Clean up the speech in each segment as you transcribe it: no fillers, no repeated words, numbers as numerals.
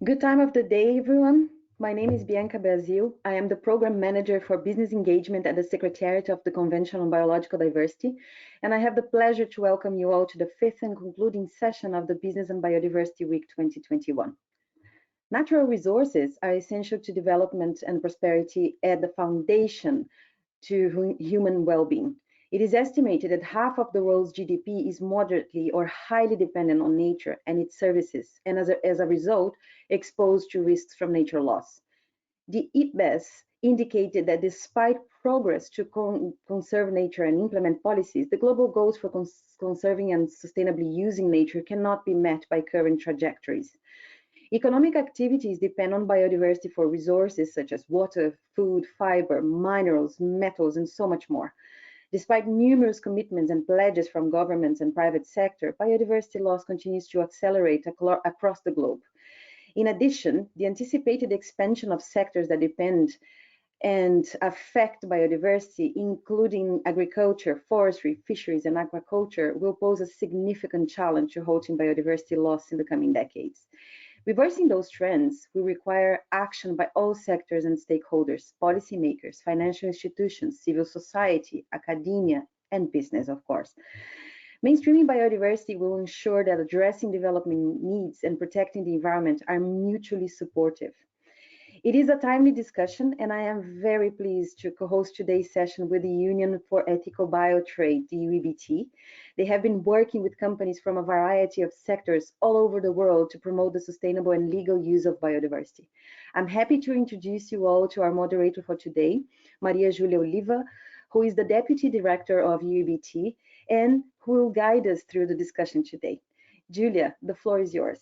Good time of the day, everyone. My name is Bianca Brazil. I am the Program Manager for Business Engagement at the Secretariat of the Convention on Biological Diversity, and I have the pleasure to welcome you all to the fifth and concluding session of the Business and Biodiversity Week 2021. Natural resources are essential to development and prosperity at the foundation to human well-being. It is estimated that half of the world's GDP is moderately or highly dependent on nature and its services, and as a result, exposed to risks from nature loss. The IPBES indicated that despite progress to conserve nature and implement policies, the global goals for conserving and sustainably using nature cannot be met by current trajectories. Economic activities depend on biodiversity for resources such as water, food, fiber, minerals, metals, and so much more. Despite numerous commitments and pledges from governments and private sector, biodiversity loss continues to accelerate across the globe. In addition, the anticipated expansion of sectors that depend and affect biodiversity, including agriculture, forestry, fisheries, and aquaculture, will pose a significant challenge to halting biodiversity loss in the coming decades. Reversing those trends will require action by all sectors and stakeholders, policymakers, financial institutions, civil society, academia, and business, of course. Mainstreaming biodiversity will ensure that addressing development needs and protecting the environment are mutually supportive. It is a timely discussion, and I am very pleased to co-host today's session with the Union for Ethical Biotrade, the UEBT. They have been working with companies from a variety of sectors all over the world to promote the sustainable and legal use of biodiversity. I'm happy to introduce you all to our moderator for today, Maria Julia Oliva, who is the Deputy Director of UEBT and who will guide us through the discussion today. Julia, the floor is yours.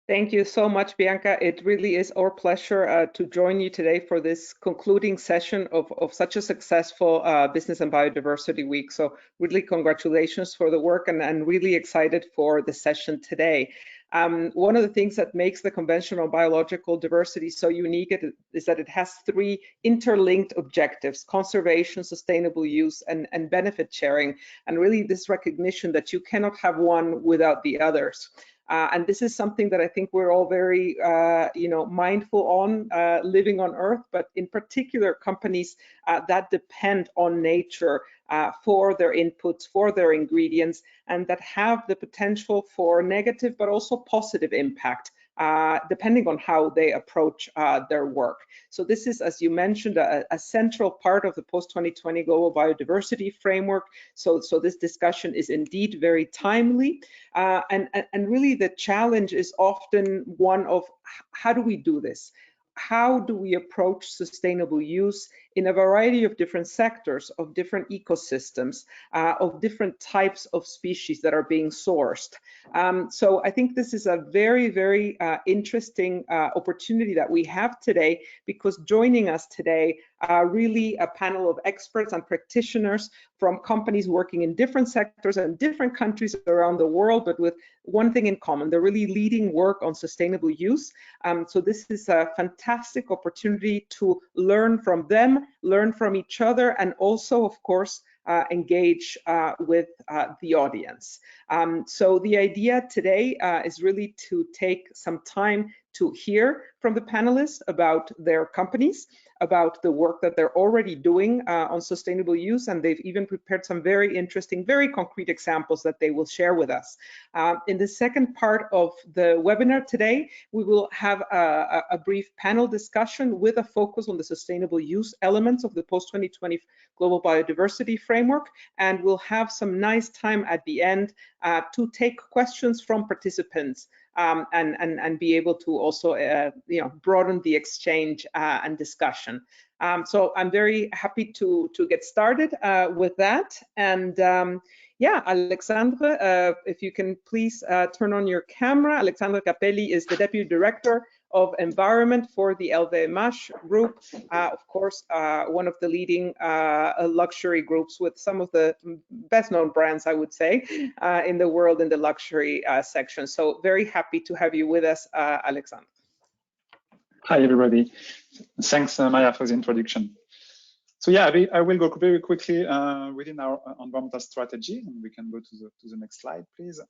Thank you so much, Bianca. It really is our pleasure to join you today for this concluding session of such a successful Business and Biodiversity Week. So really congratulations for the work and really excited for the session today. One of the things that makes the Convention on Biological Diversity so unique is that it has three interlinked objectives: conservation, sustainable use, and benefit sharing. And really this recognition that you cannot have one without the others. And this is something that I think we're all very, mindful on living on Earth, but in particular companies that depend on nature for their inputs, for their ingredients, and that have the potential for negative but also positive impact, depending on how they approach their work. So this is, as you mentioned, a central part of the post-2020 Global Biodiversity Framework. So this discussion is indeed very timely. And really the challenge is often one of how do we do this? How do we approach sustainable use in a variety of different sectors, of different ecosystems, of different types of species that are being sourced? So I think this is a very, very interesting opportunity that we have today, because joining us today are really a panel of experts and practitioners from companies working in different sectors and different countries around the world, but with one thing in common: they're really leading work on sustainable use. So this is a fantastic opportunity to learn from them, learn from each other, and also, of course, engage with the audience. So the idea today is really to take some time to hear from the panelists about their companies, about the work that they're already doing on sustainable use, and they've even prepared some very interesting, very concrete examples that they will share with us. In the second part of the webinar today, we will have a brief panel discussion with a focus on the sustainable use elements of the post-2020 Global Biodiversity Framework, and we'll have some nice time at the end to take questions from participants and be able to also broaden the exchange and discussion. So I'm very happy to get started with that. And yeah, Alexandre, if you can please turn on your camera. Alexandre Capelli is the Deputy Director of Environment for the LVMH Group, of course, one of the leading luxury groups with some of the best known brands, I would say, in the world in the luxury section. So very happy to have you with us, Alexandre. Hi, everybody. Thanks, Maya, for the introduction. So yeah, I will go very quickly within our environmental strategy, and we can go to the next slide, please.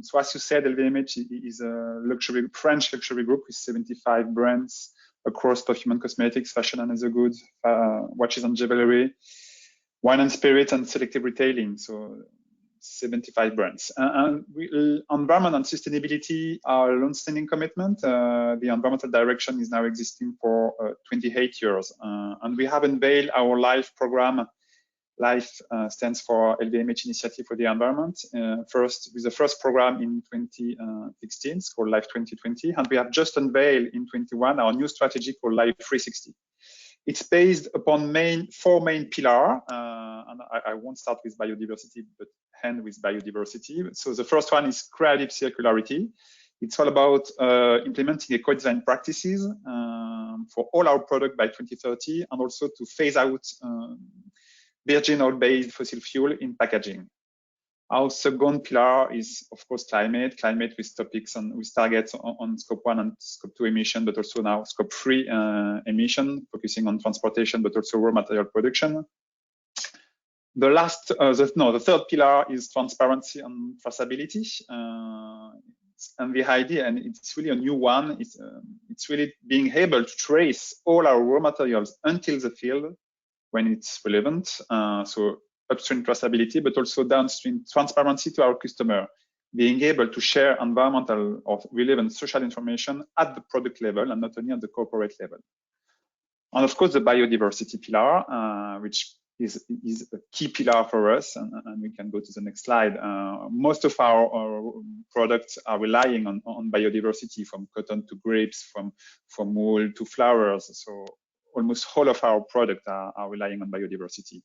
So as you said, LVMH is a French luxury group with 75 brands across perfume and cosmetics, fashion and other goods, watches and jewelry, wine and spirit, and selective retailing. So 75 brands. Environment and sustainability are a long-standing commitment. The environmental direction is now existing for 28 years. And we have unveiled our LIFE program. LIFE stands for LVMH Initiative for the Environment. With the first program in 2016, it's called LIFE 2020. And we have just unveiled in 21 our new strategy called LIFE 360. It's based upon four main pillars, and I won't start with biodiversity, but end with biodiversity. So the first one is creative circularity. It's all about implementing eco-design practices for all our products by 2030, and also to phase out virgin oil-based fossil fuel in packaging. Our second pillar is, of course, climate with topics and with targets on Scope 1 and Scope 2 emission, but also now Scope 3 emission, focusing on transportation, but also raw material production. The third pillar is transparency and traceability. And the idea, and it's really a new one, it's really being able to trace all our raw materials until the field when it's relevant. So upstream traceability, but also downstream transparency to our customer, being able to share environmental or relevant social information at the product level and not only at the corporate level. And of course, the biodiversity pillar, which is a key pillar for us, and we can go to the next slide. Most of our products are relying on biodiversity, from cotton to grapes, from wool to flowers. So almost all of our products are relying on biodiversity.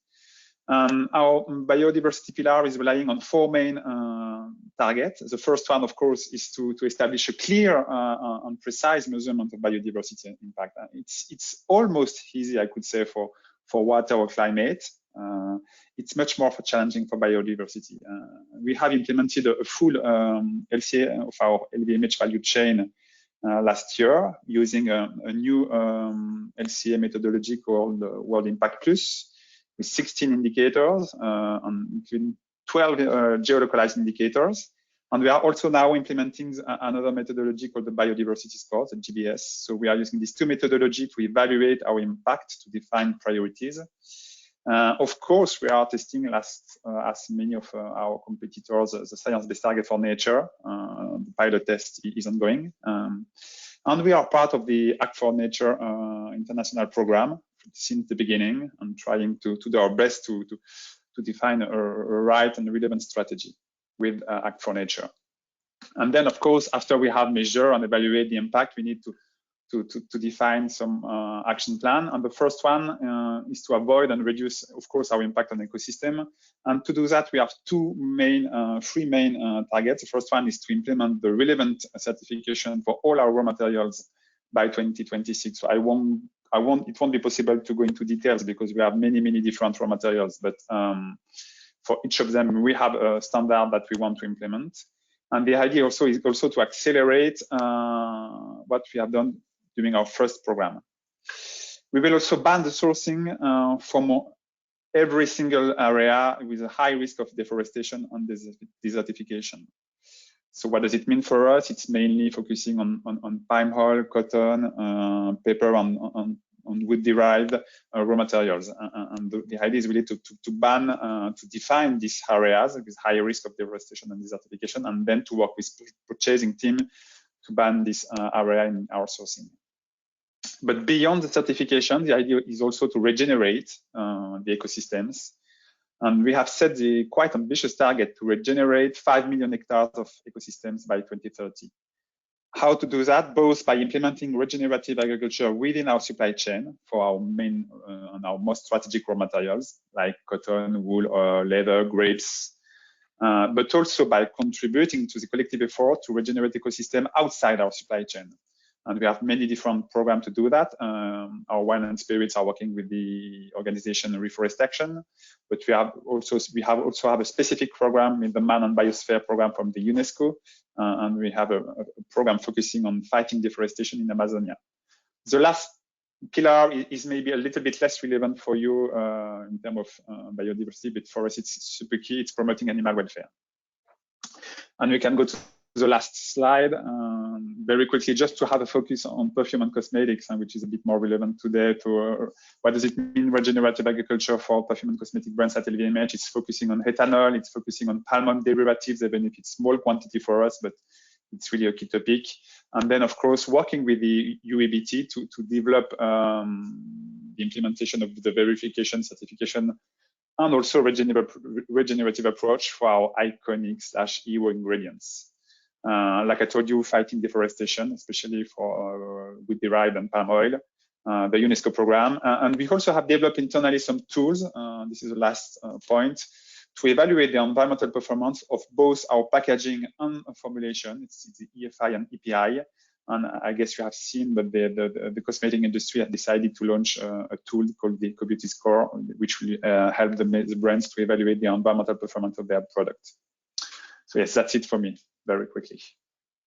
Our biodiversity pillar is relying on four main targets. The first one, of course, is to establish a clear and precise measurement of biodiversity impact. It's almost easy, I could say, for water or climate. It's much more challenging for biodiversity. We have implemented a full LCA of our LVMH value chain last year using a new LCA methodology called World Impact Plus, with 16 indicators, including 12 geolocalized indicators. And we are also now implementing another methodology called the Biodiversity Score, the GBS. So we are using these two methodologies to evaluate our impact, to define priorities. Of course, we are testing, as many of our competitors, the science-based target for nature. The pilot test is ongoing. And we are part of the Act for Nature international program since the beginning, and trying to do our best to define a right and relevant strategy with Act for Nature. And then, of course, after we have measured and evaluate the impact, we need to define some action plan. And the first one is to avoid and reduce, of course, our impact on ecosystem. And to do that, we have three main targets. The first one is to implement the relevant certification for all our raw materials by 2026. So it won't be possible to go into details because we have many different raw materials, but for each of them, we have a standard that we want to implement. And the idea also is to accelerate what we have done during our first program. We will also ban the sourcing from every single area with a high risk of deforestation and desertification. So what does it mean for us? It's mainly focusing on palm oil, cotton, paper, on wood-derived raw materials. And the idea is really to ban, to define these areas with high risk of deforestation and desertification, and then to work with purchasing team to ban this area in our sourcing. But beyond the certification, the idea is also to regenerate the ecosystems. And we have set the quite ambitious target to regenerate 5 million hectares of ecosystems by 2030. How to do that? Both by implementing regenerative agriculture within our supply chain for our main and our most strategic raw materials like cotton, wool, or leather, grapes, but also by contributing to the collective effort to regenerate ecosystem outside our supply chain. And we have many different programs to do that. Our wine and spirits are working with the organization Reforest Action, but we also have a specific program with the Man and Biosphere program from the UNESCO, and we have a program focusing on fighting deforestation in Amazonia. The last pillar is maybe a little bit less relevant for you in terms of biodiversity, but for us it's super key. It's promoting animal welfare. And we can go to the last slide very quickly, just to have a focus on perfume and cosmetics, which is a bit more relevant today to what does it mean regenerative agriculture for perfume and cosmetic brands at LVMH. It's focusing on ethanol, it's focusing on palm oil derivatives, even if it's small quantity for us, but it's really a key topic. And then, of course, working with the UABT to develop the implementation of the verification, certification, and also regenerative approach for our iconic /hero ingredients. Like I told you, fighting deforestation, especially for wood derived and palm oil, the UNESCO program. And we also have developed internally some tools, this is the last point, to evaluate the environmental performance of both our packaging and formulation. It's the EFI and EPI. And I guess you have seen that the cosmetic industry has decided to launch a tool called the Eco-Beauty Score, which will help the brands to evaluate the environmental performance of their product. So yes, that's it for me, very quickly.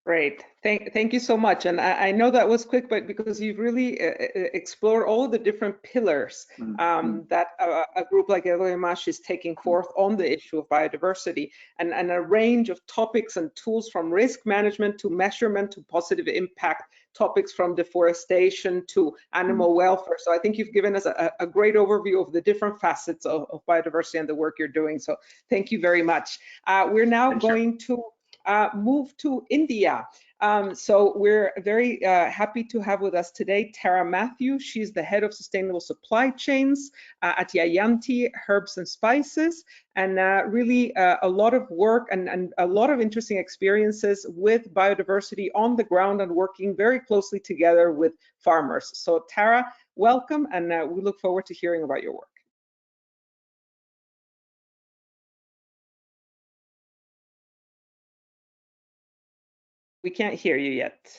Great, thank you so much. And I know that was quick, but because you've really explored all the different pillars that a group like LVMH is taking forth on the issue of biodiversity, and a range of topics and tools from risk management to measurement to positive impact, topics from deforestation to animal welfare. So I think you've given us a great overview of the different facets of biodiversity and the work you're doing. So thank you very much. We're now going to move to India. So we're very happy to have with us today Tara Matthews. She's the head of sustainable supply chains at Yayanti Herbs and Spices, and really a lot of work and a lot of interesting experiences with biodiversity on the ground and working very closely together with farmers. So Tara, welcome, and we look forward to hearing about your work. We can't hear you yet.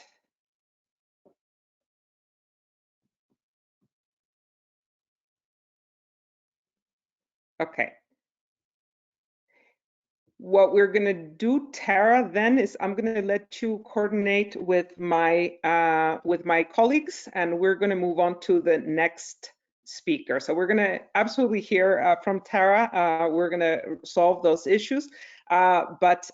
Okay. What we're going to do, Tara, then is I'm going to let you coordinate with my colleagues, and we're going to move on to the next speaker. So we're going to absolutely hear from Tara. We're going to solve those issues, but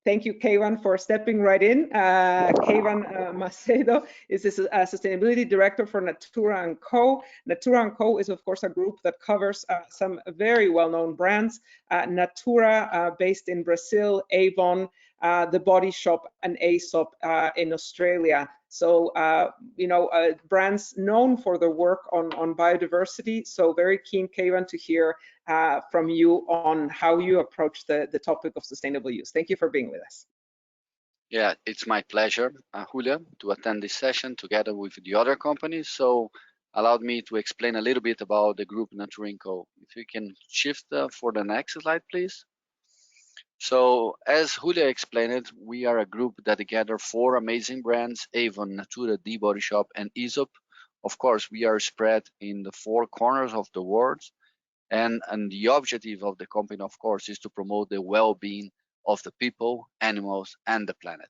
thank you, Keivan, for stepping right in. Keivan Macedo is a sustainability director for Natura & Co. Natura & Co is, of course, a group that covers some very well-known brands. Natura, based in Brazil, Avon, The Body Shop, and Aesop in Australia. So, brands known for their work on biodiversity. So very keen, Keivan, to hear from you on how you approach the topic of sustainable use. Thank you for being with us. Yeah, it's my pleasure, Julia, to attend this session together with the other companies. So allowed me to explain a little bit about the group Natura & Co. If you can shift for the next slide, please. So as Julia explained it, we are a group that gather 4 amazing brands: Avon, Natura, The Body Shop, and Aesop. Of course, we are spread in the 4 corners of the world. And the objective of the company, of course, is to promote the well-being of the people, animals, and the planet.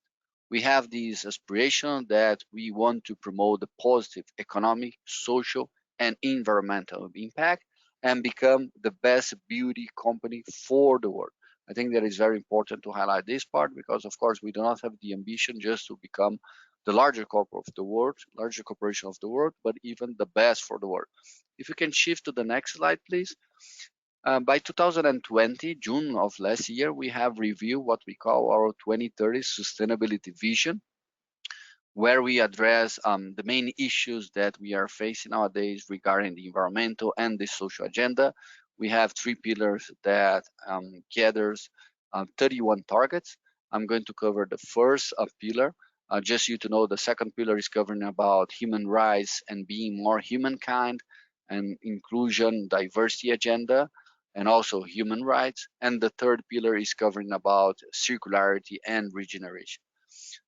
We have this aspiration that we want to promote the positive economic, social, and environmental impact and become the best beauty company for the world. I think that is very important to highlight this part because, of course, we do not have the ambition just to become the larger corporation of the world, but even the best for the world. If you can shift to the next slide, please. By 2020, June of last year, we have reviewed what we call our 2030 sustainability vision, where we address the main issues that we are facing nowadays regarding the environmental and the social agenda. We have 3 pillars that gathers 31 targets. I'm going to cover the first pillar. Just you to know, the second pillar is covering about human rights and being more humankind, and inclusion, diversity agenda, and also human rights. And the third pillar is covering about circularity and regeneration.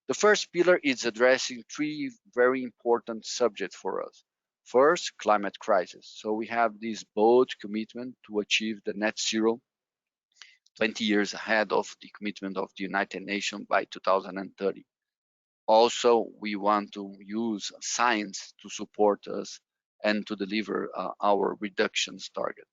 The first pillar is addressing 3 very important subjects for us. First, climate crisis. So we have this bold commitment to achieve the net zero 20 years ahead of the commitment of the United Nations by 2030. Also, we want to use science to support us and to deliver our reductions target.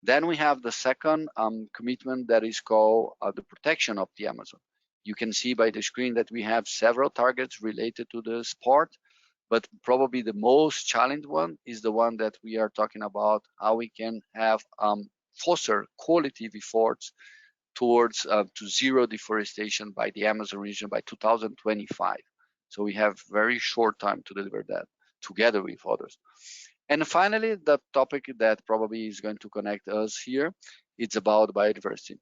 Then we have the second commitment that is called the protection of the Amazon. You can see by the screen that we have several targets related to this part, but probably the most challenging one is the one that we are talking about, how we can have foster qualitative efforts towards to zero deforestation by the Amazon region by 2025. So we have very short time to deliver that together with others. And finally, the topic that probably is going to connect us here, it's about biodiversity.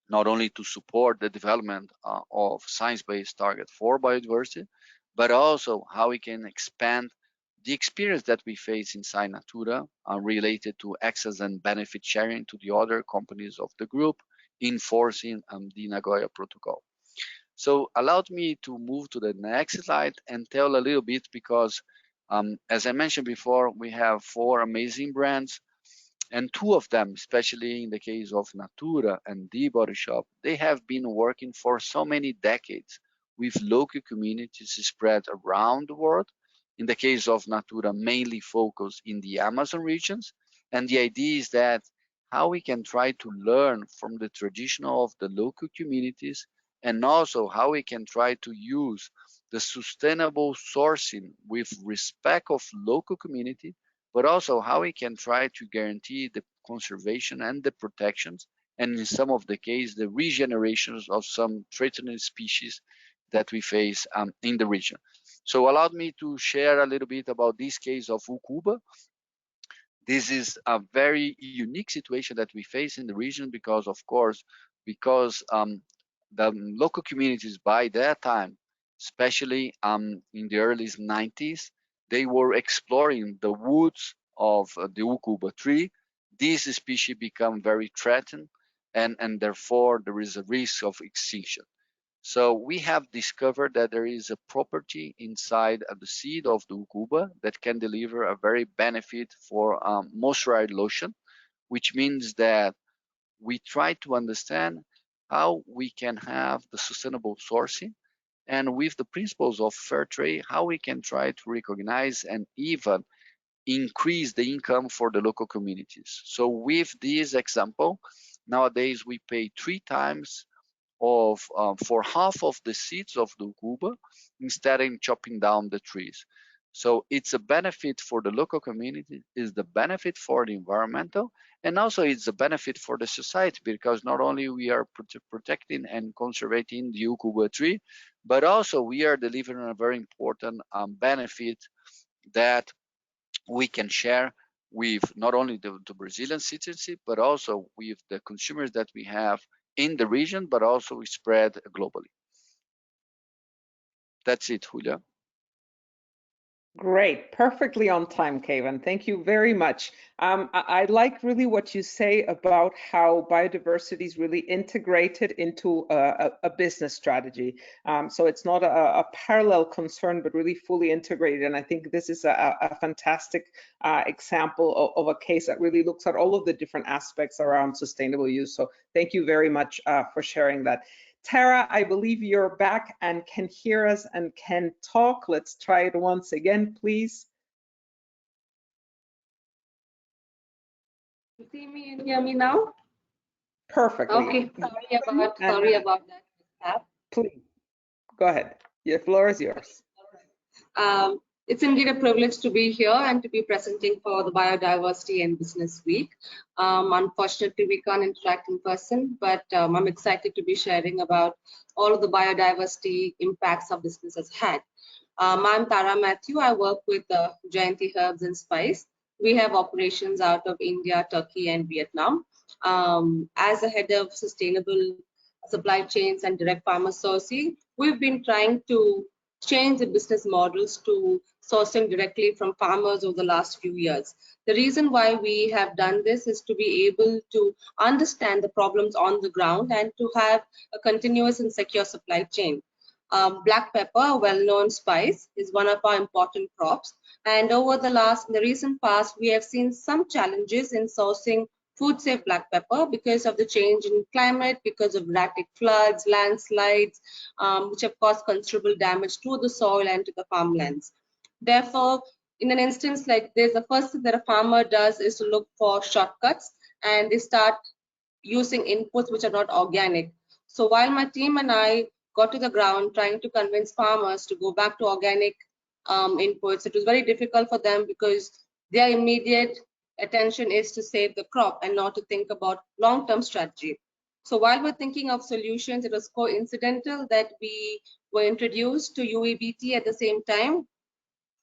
Not only to support the development of science-based target for biodiversity, but also how we can expand the experience that we face inside Natura related to access and benefit sharing to the other companies of the group, enforcing the Nagoya Protocol. So allowed me to move to the next slide and tell a little bit, because as I mentioned before, we have 4 amazing brands, and 2 of them, especially in the case of Natura and The Body Shop, they have been working for so many decades with local communities spread around the world. In the case of Natura, mainly focused in the Amazon regions. And the idea is that how we can try to learn from the tradition of the local communities, and also how we can try to use the sustainable sourcing with respect of local community, but also how we can try to guarantee the conservation and the protections, and in some of the cases, the regenerations of some threatened species that we face in the region. So allowed me to share a little bit about this case of Ukuba. This is a very unique situation that we face in the region because, of course, the local communities by that time, especially in the early 90s, they were exploring the woods of the Ukuba tree. This species become very threatened, and therefore there is a risk of extinction. So we have discovered that there is a property inside of the seed of the Ukuba that can deliver a very benefit for moisturized lotion, which means that we try to understand how we can have the sustainable sourcing, and with the principles of fair trade, how we can try to recognize and even increase the income for the local communities. So with this example, nowadays we pay 3 times for half of the seeds of the Ukuba instead of chopping down the trees. So it's a benefit for the local community, is the benefit for the environmental, and also it's a benefit for the society, because not only we are protecting and conserving the Ukuba tree, but also we are delivering a very important benefit that we can share with not only the Brazilian citizenship, but also with the consumers that we have in the region, but also we spread globally. That's it, Julia. Great, perfectly on time, Kevin. Thank you very much. I like really what you say about how biodiversity is really integrated into a business strategy. So it's not a parallel concern, but really fully integrated. And I think this is a fantastic example of a case that really looks at all of the different aspects around sustainable use. So thank you very much for sharing that. Tara, I believe you're back and can hear us and can talk. Let's try it once again, please. You see me and hear me now? Perfectly. Okay, sorry about that. Please, go ahead. The floor is yours. It's indeed a privilege to be here and to be presenting for the Biodiversity and Business Week. Unfortunately, we can't interact in person, but I'm excited to be sharing about all of the biodiversity impacts our business has had. I'm Tara Matthew. I work with Jayanti Herbs and Spice. We have operations out of India, Turkey, and Vietnam. As a head of sustainable supply chains and direct farmer sourcing, we've been trying to change the business models to sourcing directly from farmers over the last few years. The reason why we have done this is to be able to understand the problems on the ground and to have a continuous and secure supply chain. Black pepper, a well-known spice, is one of our important crops. And over in the recent past, we have seen some challenges in sourcing food safe black pepper because of the change in climate, because of erratic floods, landslides, which have caused considerable damage to the soil and to the farmlands. Therefore, in an instance like this, the first thing that a farmer does is to look for shortcuts, and they start using inputs which are not organic. So while my team and I got to the ground trying to convince farmers to go back to organic inputs, it was very difficult for them because their immediate attention is to save the crop and not to think about long-term strategy. So while we're thinking of solutions, it was coincidental that we were introduced to UEBT at the same time.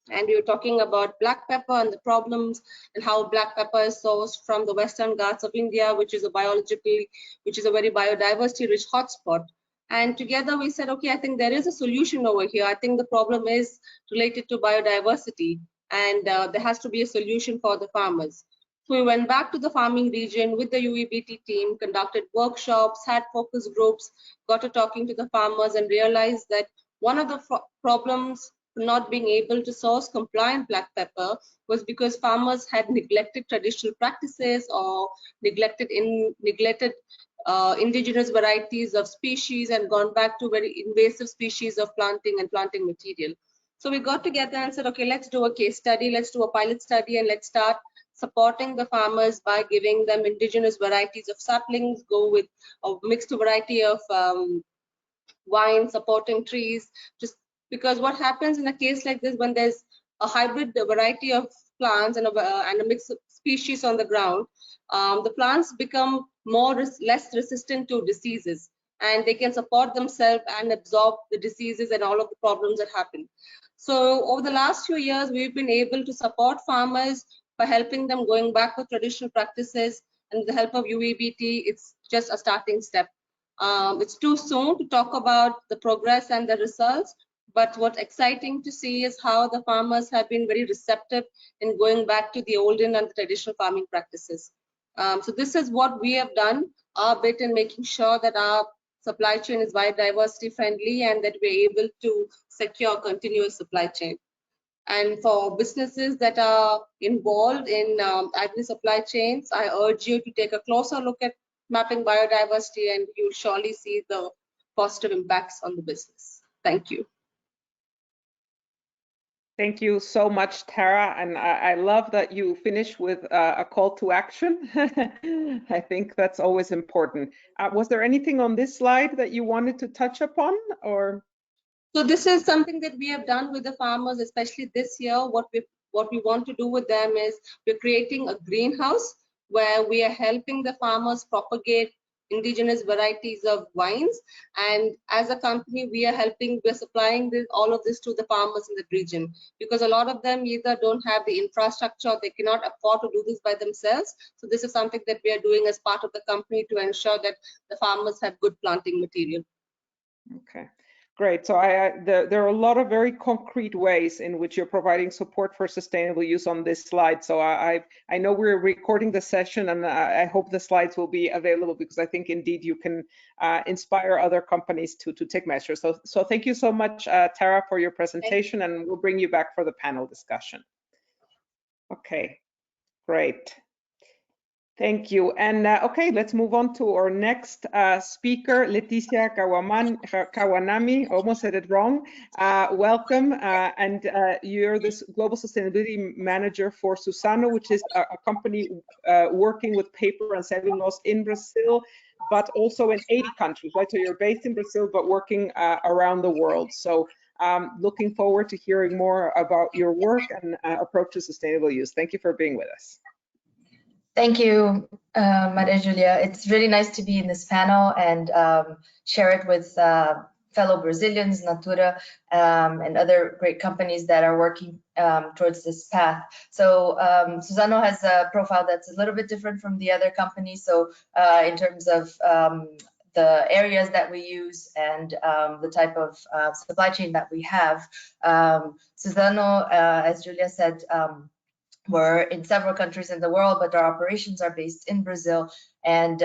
And we were talking about black pepper and the problems and how black pepper is sourced from the Western Ghats of India, which is a very biodiversity rich hotspot. And together we said, okay, I think there is a solution over here. I think the problem is related to biodiversity, and there has to be a solution for the farmers. So we went back to the farming region with the UEBT team, conducted workshops, had focus groups, got to talking to the farmers, and realized that one of the problems not being able to source compliant black pepper was because farmers had neglected traditional practices or neglected indigenous varieties of species and gone back to very invasive species of planting and planting material. So we got together and said, okay, let's do a case study, let's do a pilot study, and let's start supporting the farmers by giving them indigenous varieties of saplings, go with a mixed variety of vines, supporting trees, just because what happens in a case like this, when there's a hybrid variety of plants and a mixed species on the ground, the plants become less resistant to diseases, and they can support themselves and absorb the diseases and all of the problems that happen. So over the last few years, we've been able to support farmers by helping them going back with traditional practices, and with the help of UEBT, it's just a starting step. It's too soon to talk about the progress and the results, but what's exciting to see is how the farmers have been very receptive in going back to the olden and the traditional farming practices. So this is what we have done, our bit in making sure that our supply chain is biodiversity friendly and that we're able to secure continuous supply chain. And for businesses that are involved in agri supply chains, I urge you to take a closer look at mapping biodiversity, and you'll surely see the positive impacts on the business. Thank you. Thank you so much, Tara. And I love that you finish with a call to action. I think that's always important. Was there anything on this slide that you wanted to touch upon, or? So this is something that we have done with the farmers, especially this year. What we want to do with them is we're creating a greenhouse where we are helping the farmers propagate indigenous varieties of vines, and as a company we're supplying all of this to the farmers in the region, because a lot of them either don't have the infrastructure or they cannot afford to do this by themselves. So this is something that we are doing as part of the company to ensure that the farmers have good planting material. Okay. Great. So there are a lot of very concrete ways in which you're providing support for sustainable use on this slide. So I know we're recording the session, and I hope the slides will be available, because I think indeed you can inspire other companies to take measures. So thank you so much, Tara, for your presentation, and we'll bring you back for the panel discussion. Okay, great. Thank you. And okay, let's move on to our next speaker, Leticia Kawanami. Almost said it wrong. Welcome. And you're the Global Sustainability Manager for Suzano, which is a company working with paper and cellulose in Brazil, but also in 80 countries, right? So you're based in Brazil, but working around the world. So looking forward to hearing more about your work and approach to sustainable use. Thank you for being with us. Thank you, Maria Julia. It's really nice to be in this panel and share it with fellow Brazilians, Natura, and other great companies that are working towards this path. So Suzano has a profile that's a little bit different from the other companies. So in terms of the areas that we use and the type of supply chain that we have, Suzano, as Julia said, we're in several countries in the world, but our operations are based in Brazil, and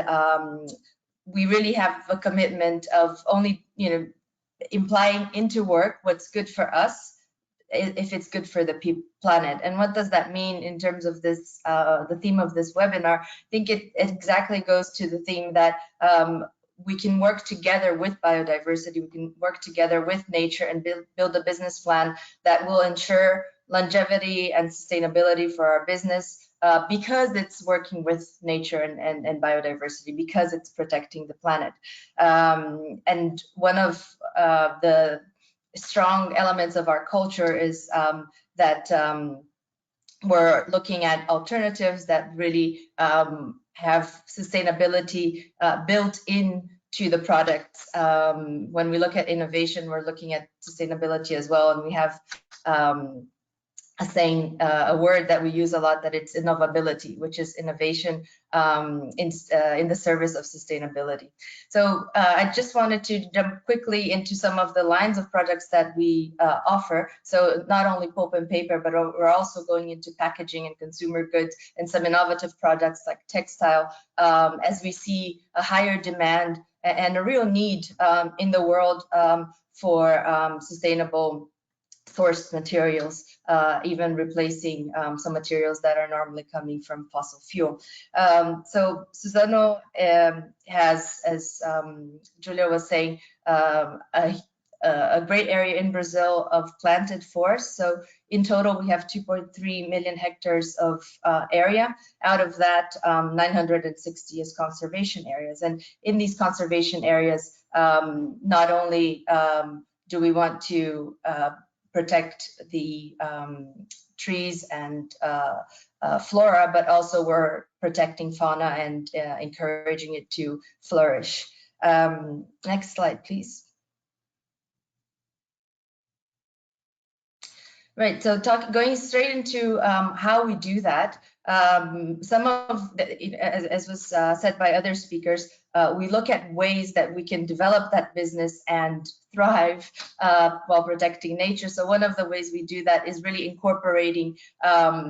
we really have a commitment of only, implying into work what's good for us, if it's good for the planet. And what does that mean in terms of this, the theme of this webinar? I think it exactly goes to the theme that we can work together with biodiversity, we can work together with nature and build a business plan that will ensure longevity and sustainability for our business because it's working with nature and biodiversity, because it's protecting the planet. And one of the strong elements of our culture is that we're looking at alternatives that really have sustainability built in to the products. When we look at innovation, we're looking at sustainability as well, and we have a word that we use a lot, that it's innovability, which is innovation in the service of sustainability. So I just wanted to jump quickly into some of the lines of products that we offer. So not only pulp and paper, but we're also going into packaging and consumer goods and some innovative products like textile, as we see a higher demand and a real need in the world for sustainable sourced materials, even replacing some materials that are normally coming from fossil fuel. So Suzano has, as Julia was saying, a great area in Brazil of planted forest. So in total, we have 2.3 million hectares of area. Out of that, 960 is conservation areas. And in these conservation areas, not only do we want to protect the trees and flora, but also we're protecting fauna and encouraging it to flourish. Next slide, please. Right, so going straight into how we do that. Some of the, as was said by other speakers, we look at ways that we can develop that business and thrive while protecting nature. So one of the ways we do that is really incorporating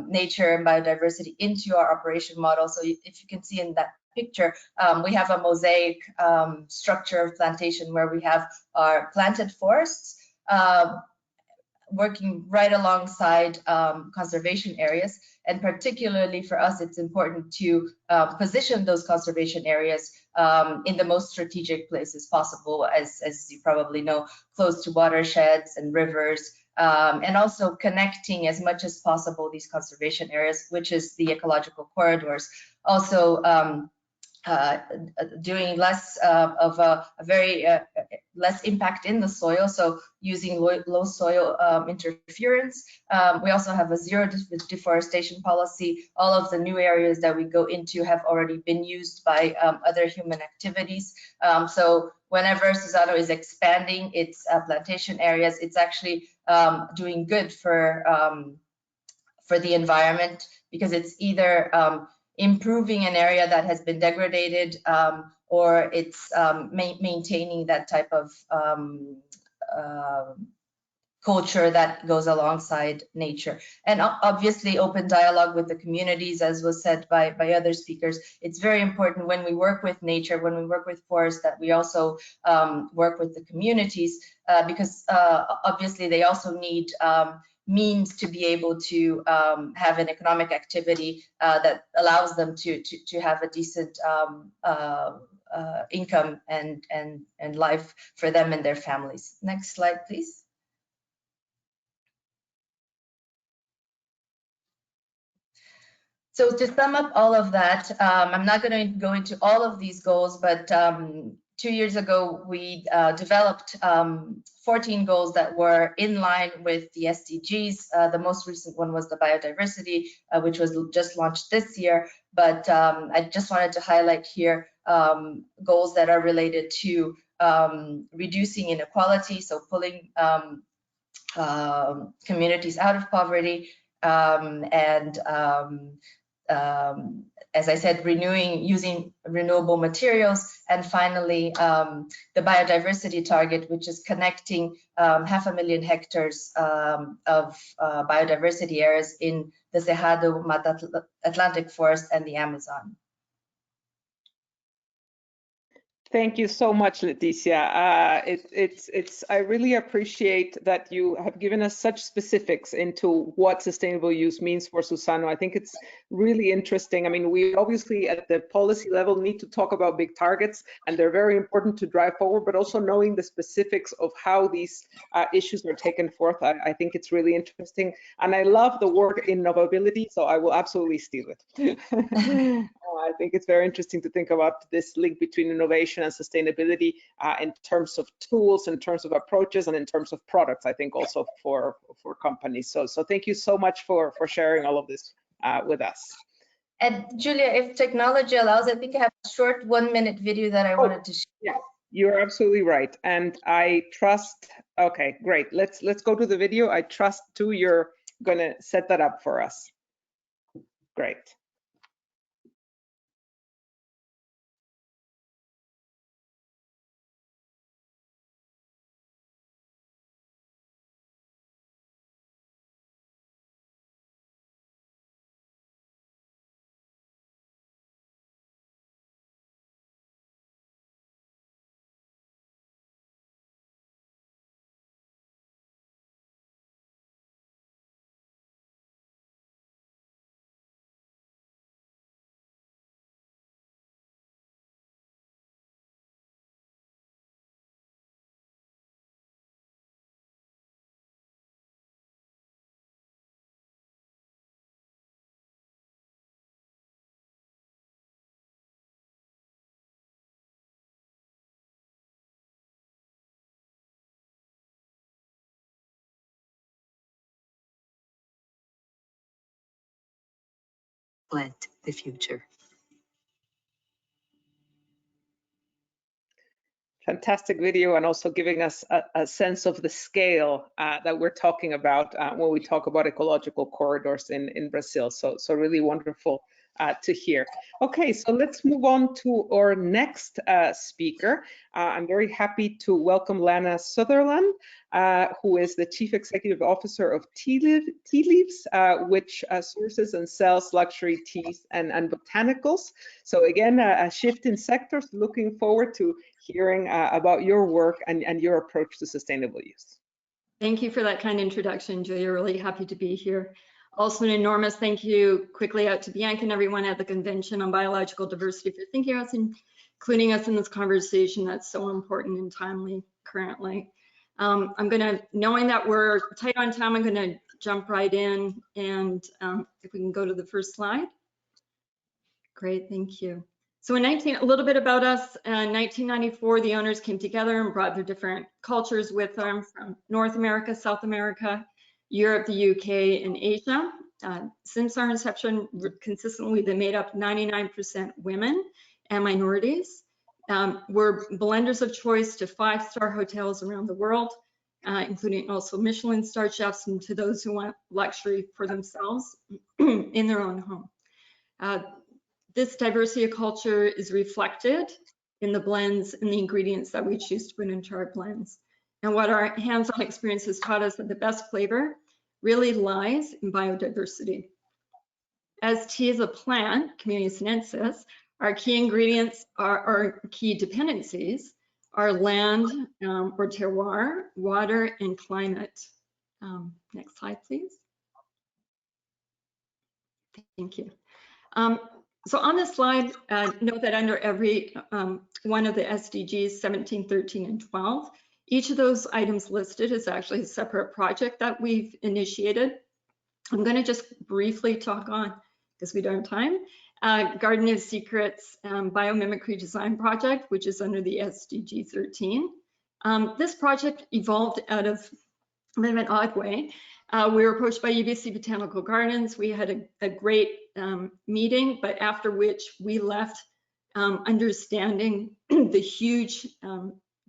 nature and biodiversity into our operation model. So if you can see in that picture, we have a mosaic structure of plantation where we have our planted forests, working right alongside conservation areas. And particularly for us, it's important to position those conservation areas in the most strategic places possible, as you probably know, close to watersheds and rivers, and also connecting as much as possible these conservation areas, which is the ecological corridors. Also, doing less of a very less impact in the soil, so using low soil interference. We also have a zero deforestation policy. All of the new areas that we go into have already been used by other human activities. So whenever Suzano is expanding its plantation areas, it's actually doing good for the environment, because it's either improving an area that has been degraded, or it's maintaining that type of culture that goes alongside nature. And obviously open dialogue with the communities, as was said by other speakers. It's very important when we work with nature, when we work with forests, that we also work with the communities, because obviously they also need means to be able to have an economic activity that allows them to have a decent income and life for them and their families. Next slide, please. So to sum up all of that, I'm not going to go into all of these goals, but 2 years ago, we developed 14 goals that were in line with the SDGs. The most recent one was the biodiversity, which was just launched this year. But I just wanted to highlight here goals that are related to reducing inequality, so pulling communities out of poverty, and as I said, using renewable materials, and finally the biodiversity target, which is connecting 500,000 hectares of biodiversity areas in the Cerrado Mata Atlantic forest and the Amazon. Thank you so much, Leticia. I really appreciate that you have given us such specifics into what sustainable use means for Susano. I think it's really interesting. I mean, we obviously at the policy level need to talk about big targets, and they're very important to drive forward, but also knowing the specifics of how these issues are taken forth. I think it's really interesting. And I love the word innovability, so I will absolutely steal it. I think it's very interesting to think about this link between innovation and sustainability in terms of tools, in terms of approaches, and in terms of products, I think also for companies. So thank you so much for sharing all of this with us. And Julia, if technology allows, I think I have a short 1-minute video that I wanted to share. Yeah, you're absolutely right. And I trust, okay, great. Let's go to the video. I trust too you're gonna set that up for us. Great. Plant the future. Fantastic video, and also giving us a sense of the scale that we're talking about when we talk about ecological corridors in Brazil. So really wonderful to hear. Okay, so let's move on to our next speaker. I'm very happy to welcome Lana Sutherland, who is the Chief Executive Officer of Tea Leaves, which sources and sells luxury teas and botanicals. So again, a shift in sectors. Looking forward to hearing about your work and your approach to sustainable use. Thank you for that kind introduction, Julia. Really happy to be here. Also, an enormous thank you quickly out to Bianca and everyone at the Convention on Biological Diversity for thinking of us and including us in this conversation that's so important and timely currently. I'm gonna, knowing that we're tight on time, I'm gonna jump right in, and if we can go to the first slide. Great, thank you. So a little bit about us. In 1994, the owners came together and brought their different cultures with them from North America, South America, Europe, the UK, and Asia. Since our inception, consistently they made up 99% women and minorities. We're blenders of choice to 5-star hotels around the world, including also Michelin star chefs, and to those who want luxury for themselves in their own home. This diversity of culture is reflected in the blends and the ingredients that we choose to put into our blends. And what our hands-on experience has taught us that the best flavor really lies in biodiversity. As tea is a plant, Camellia sinensis, our key ingredients our key dependencies are land or terroir, water, and climate. Next slide, please. Thank you. So on this slide, note that under every one of the SDGs, 17, 13, and 12, each of those items listed is actually a separate project that we've initiated. I'm going to just briefly talk on, because we don't have time, Garden of Secrets Biomimicry Design Project, which is under the SDG 13. This project evolved out of an odd way. We were approached by UBC Botanical Gardens. We had a great meeting, but after which we left understanding the huge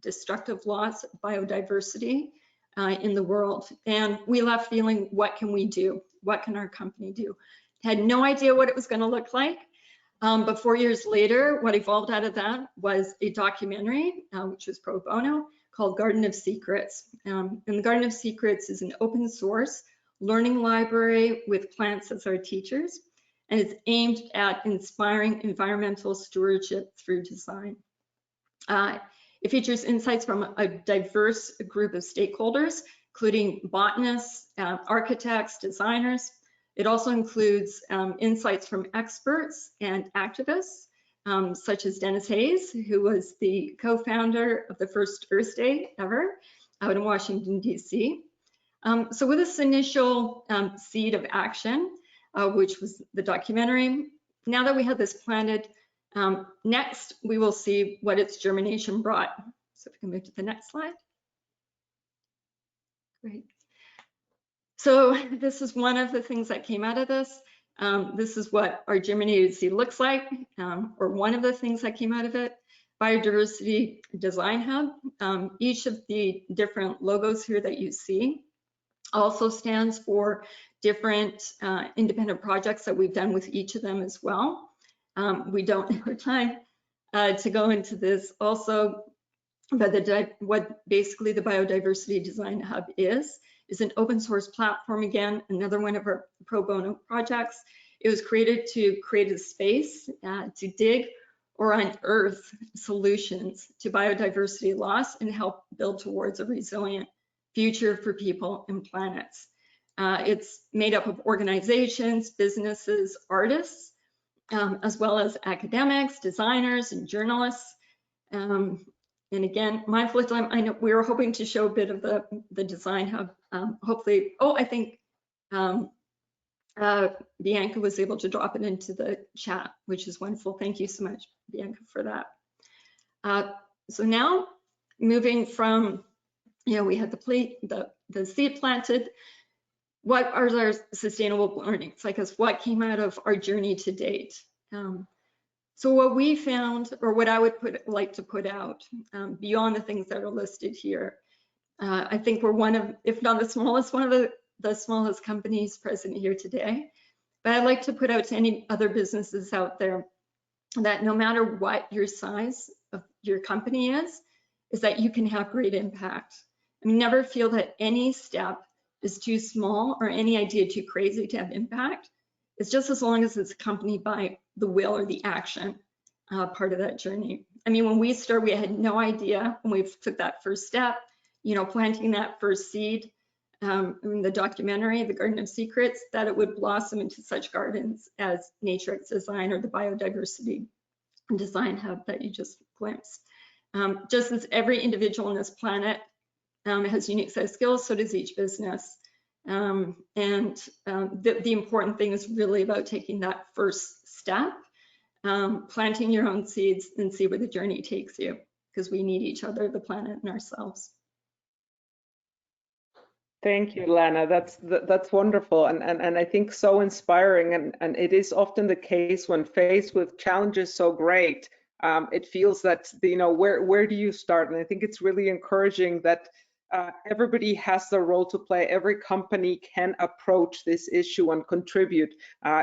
destructive loss of biodiversity in the world. And we left feeling, what can we do? What can our company do? Had no idea what it was going to look like. But 4 years later, what evolved out of that was a documentary, which was pro bono, called Garden of Secrets. And the Garden of Secrets is an open source learning library with plants as our teachers, and it's aimed at inspiring environmental stewardship through design. It features insights from a diverse group of stakeholders, including botanists, architects, designers. It also includes insights from experts and activists, such as Dennis Hayes, who was the co-founder of the first Earth Day ever out in Washington, DC. So with this initial seed of action, which was the documentary, now that we have this planted, next we will see what its germination brought. So if we can move to the next slide. Great. So this is one of the things that came out of this. This is what our germinated seed looks like, or one of the things that came out of it. Biodiversity Design Hub. Each of the different logos here that you see also stands for different independent projects that we've done with each of them as well. We don't have time to go into this also, but what basically the Biodiversity Design Hub is an open source platform, again, another one of our pro bono projects. It was created to create a space to dig or unearth solutions to biodiversity loss and help build towards a resilient future for people and planets. It's made up of organizations, businesses, artists, as well as academics, designers, and journalists. And again, mindful of time, I know we were hoping to show a bit of the Design Hub. Hopefully, I think Bianca was able to drop it into the chat, which is wonderful. Thank you so much, Bianca, for that. So now, moving from, we had the seed planted. What are our sustainable learnings? Like, what came out of our journey to date? So what we found, or what I would like to put out, beyond the things that are listed here, I think we're one of, if not the smallest, one of the smallest companies present here today. But I'd like to put out to any other businesses out there that no matter what your size of your company is that you can have great impact. I mean, never feel that any step is too small or any idea too crazy to have impact. It's just as long as it's accompanied by the will or the action part of that journey. I mean, when we started, we had no idea when we took that first step, planting that first seed in the documentary, The Garden of Secrets, that it would blossom into such gardens as Nature X Design or the Biodiversity Design Hub that you just glimpsed. Just as every individual on this planet has unique set of skills, so does each business. The important thing is really about taking that first step, planting your own seeds, and see where the journey takes you, because we need each other, the planet, and ourselves. Thank you, Lana. That's wonderful, and I think so inspiring. And it is often the case when faced with challenges so great, it feels that where do you start? And I think it's really encouraging that everybody has their role to play. Every company can approach this issue and contribute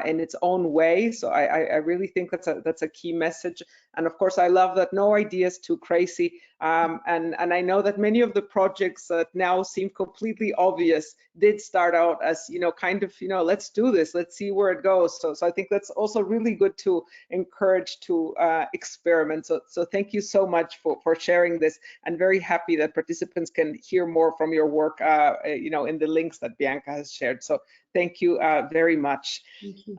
in its own way. So I really think that's a key message. And of course, I love that no idea is too crazy. And I know that many of the projects that now seem completely obvious did start out as, let's do this, let's see where it goes. So I think that's also really good to encourage to experiment. So thank you so much for sharing this, and very happy that participants can hear more from your work, in the links that Bianca has shared. So thank you very much. Thank you.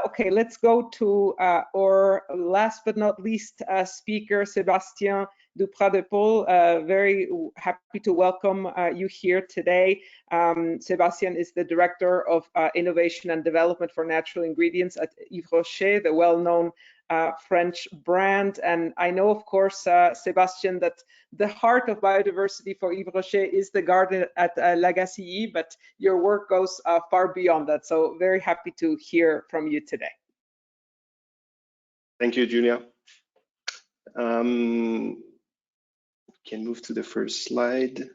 Okay, let's go to our last but not least speaker, Sébastien Duprat-de-Paul. Very happy to welcome you here today. Sébastien is the Director of Innovation and Development for Natural Ingredients at Yves Rocher, the well-known French brand. And I know, of course, Sébastien, that the heart of biodiversity for Yves Rocher is the garden at Lagacilly, but your work goes far beyond that. So very happy to hear from you today. Thank you, Julia. Can move to the first slide.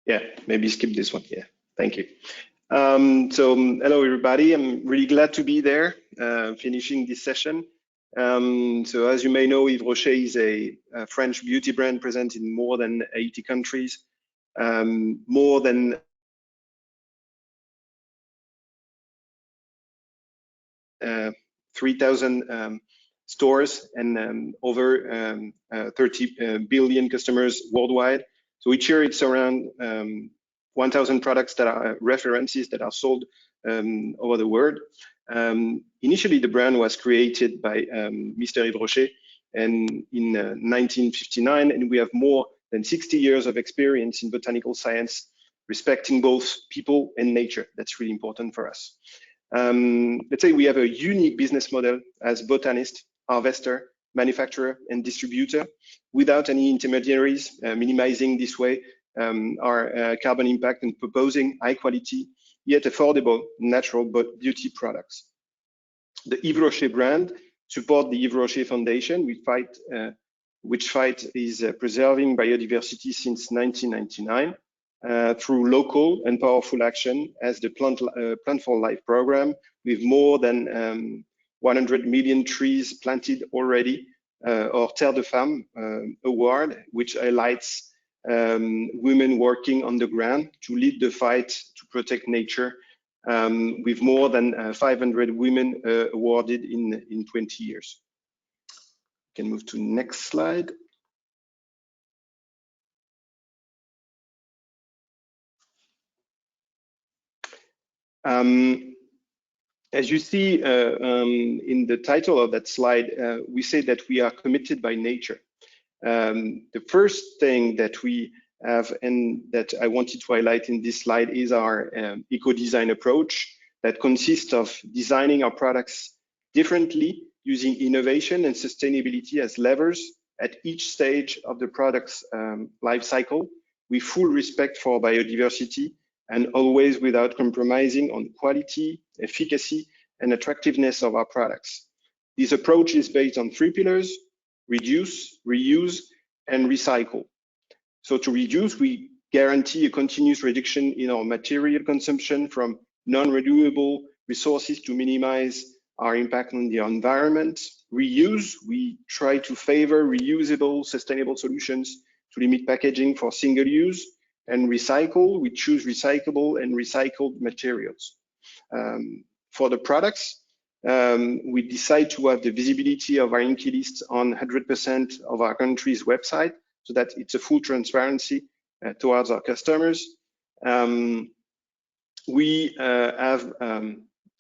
Yeah, maybe skip this one. Yeah, thank you. So hello, everybody. I'm really glad to be there, finishing this session. So as you may know, Yves Rocher is a French beauty brand present in more than 80 countries, more than 3,000 stores and over 30 billion customers worldwide. So each year it's around 1,000 products that are references that are sold over the world. Initially, the brand was created by Mr. Yves Rocher and in 1959, and we have more than 60 years of experience in botanical science, respecting both people and nature. That's really important for us. Let's say we have a unique business model as botanist, harvester, manufacturer, and distributor without any intermediaries, minimizing this way our carbon impact and proposing high quality, yet affordable, natural but beauty products. The Yves Rocher brand support the Yves Rocher Foundation, which is preserving biodiversity since 1999 through local and powerful action as the Plant for Life program, with more than 100 million trees planted already, or Terre de Femme award, which highlights women working on the ground to lead the fight to protect nature, with more than 500 women awarded in 20 years. We can move to next slide. As you see in the title of that slide, we say that we are committed by nature. The first thing that we have and that I wanted to highlight in this slide is our eco-design approach that consists of designing our products differently, using innovation and sustainability as levers at each stage of the product's life cycle, with full respect for biodiversity and always without compromising on quality, efficacy, and attractiveness of our products. This approach is based on 3 pillars: reduce, reuse, and recycle. So to reduce, we guarantee a continuous reduction in our material consumption from non-renewable resources to minimize our impact on the environment. Reuse, we try to favor reusable, sustainable solutions to limit packaging for single use. And recycle, we choose recyclable and recycled materials. For the products, we decide to have the visibility of our INCI lists on 100% of our country's website, so that it's a full transparency towards our customers. We have,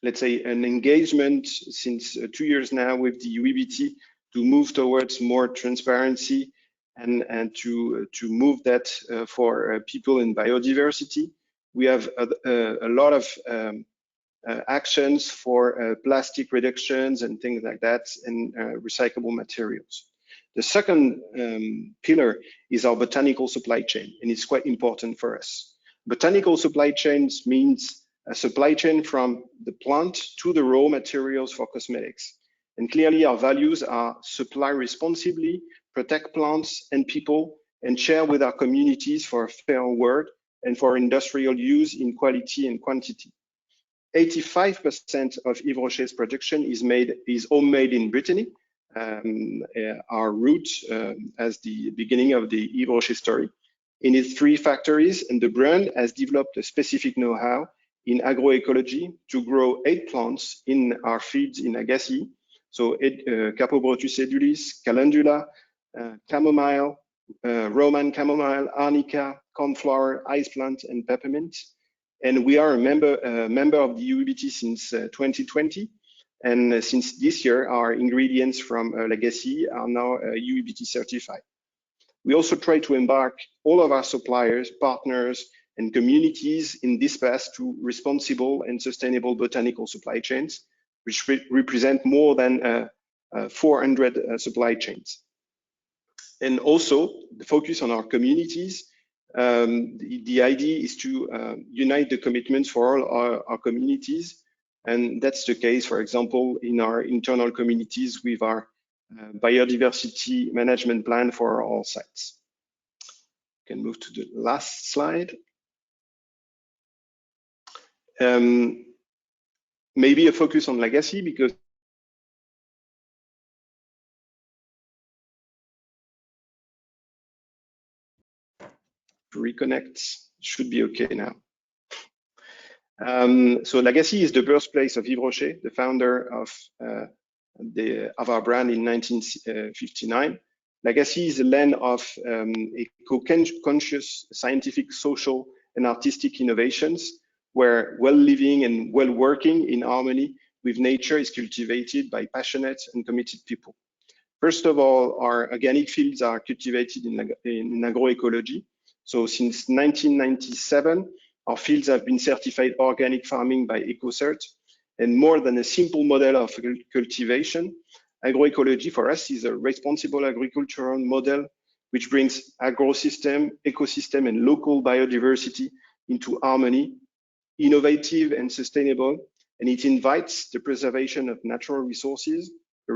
let's say, an engagement since 2 years now with the UEBT to move towards more transparency and to move that for people in biodiversity. We have a lot of actions for plastic reductions and things like that, and recyclable materials. The second pillar is our botanical supply chain, and it's quite important for us. Botanical supply chains means a supply chain from the plant to the raw materials for cosmetics. And clearly our values are supply responsibly, protect plants and people, and share with our communities for a fair world and for industrial use in quality and quantity. 85% of Yves Rocher's production is homemade in Brittany, our root as the beginning of the Yves Rocher story. In its 3 factories, and the brand has developed a specific know-how in agroecology to grow 8 plants in our fields in Agassiz. So Capobrotus edulis, Calendula, chamomile, Roman chamomile, arnica, cornflower, ice plant, and peppermint. And we are a member of the UEBT since 2020. And since this year, our ingredients from Legacy are now UEBT certified. We also try to embark all of our suppliers, partners, and communities in this path to responsible and sustainable botanical supply chains, which represent more than 400 supply chains. And also the focus on our communities. The idea is to unite the commitments for all our communities. And that's the case, for example, in our internal communities with our biodiversity management plan for all sites. We can move to the last slide. Maybe a focus on legacy, because reconnect should be okay now. So Legacy is the birthplace of Yves Rocher, the founder of of our brand in 1959. Legacy is a land of eco-conscious scientific, social, and artistic innovations, where well-living and well-working in harmony with nature is cultivated by passionate and committed people. First of all, our organic fields are cultivated in agroecology. So since 1997, our fields have been certified organic farming by EcoCert, and more than a simple model of cultivation, agroecology for us is a responsible agricultural model which brings ecosystem, and local biodiversity into harmony, innovative and sustainable, and it invites the preservation of natural resources, the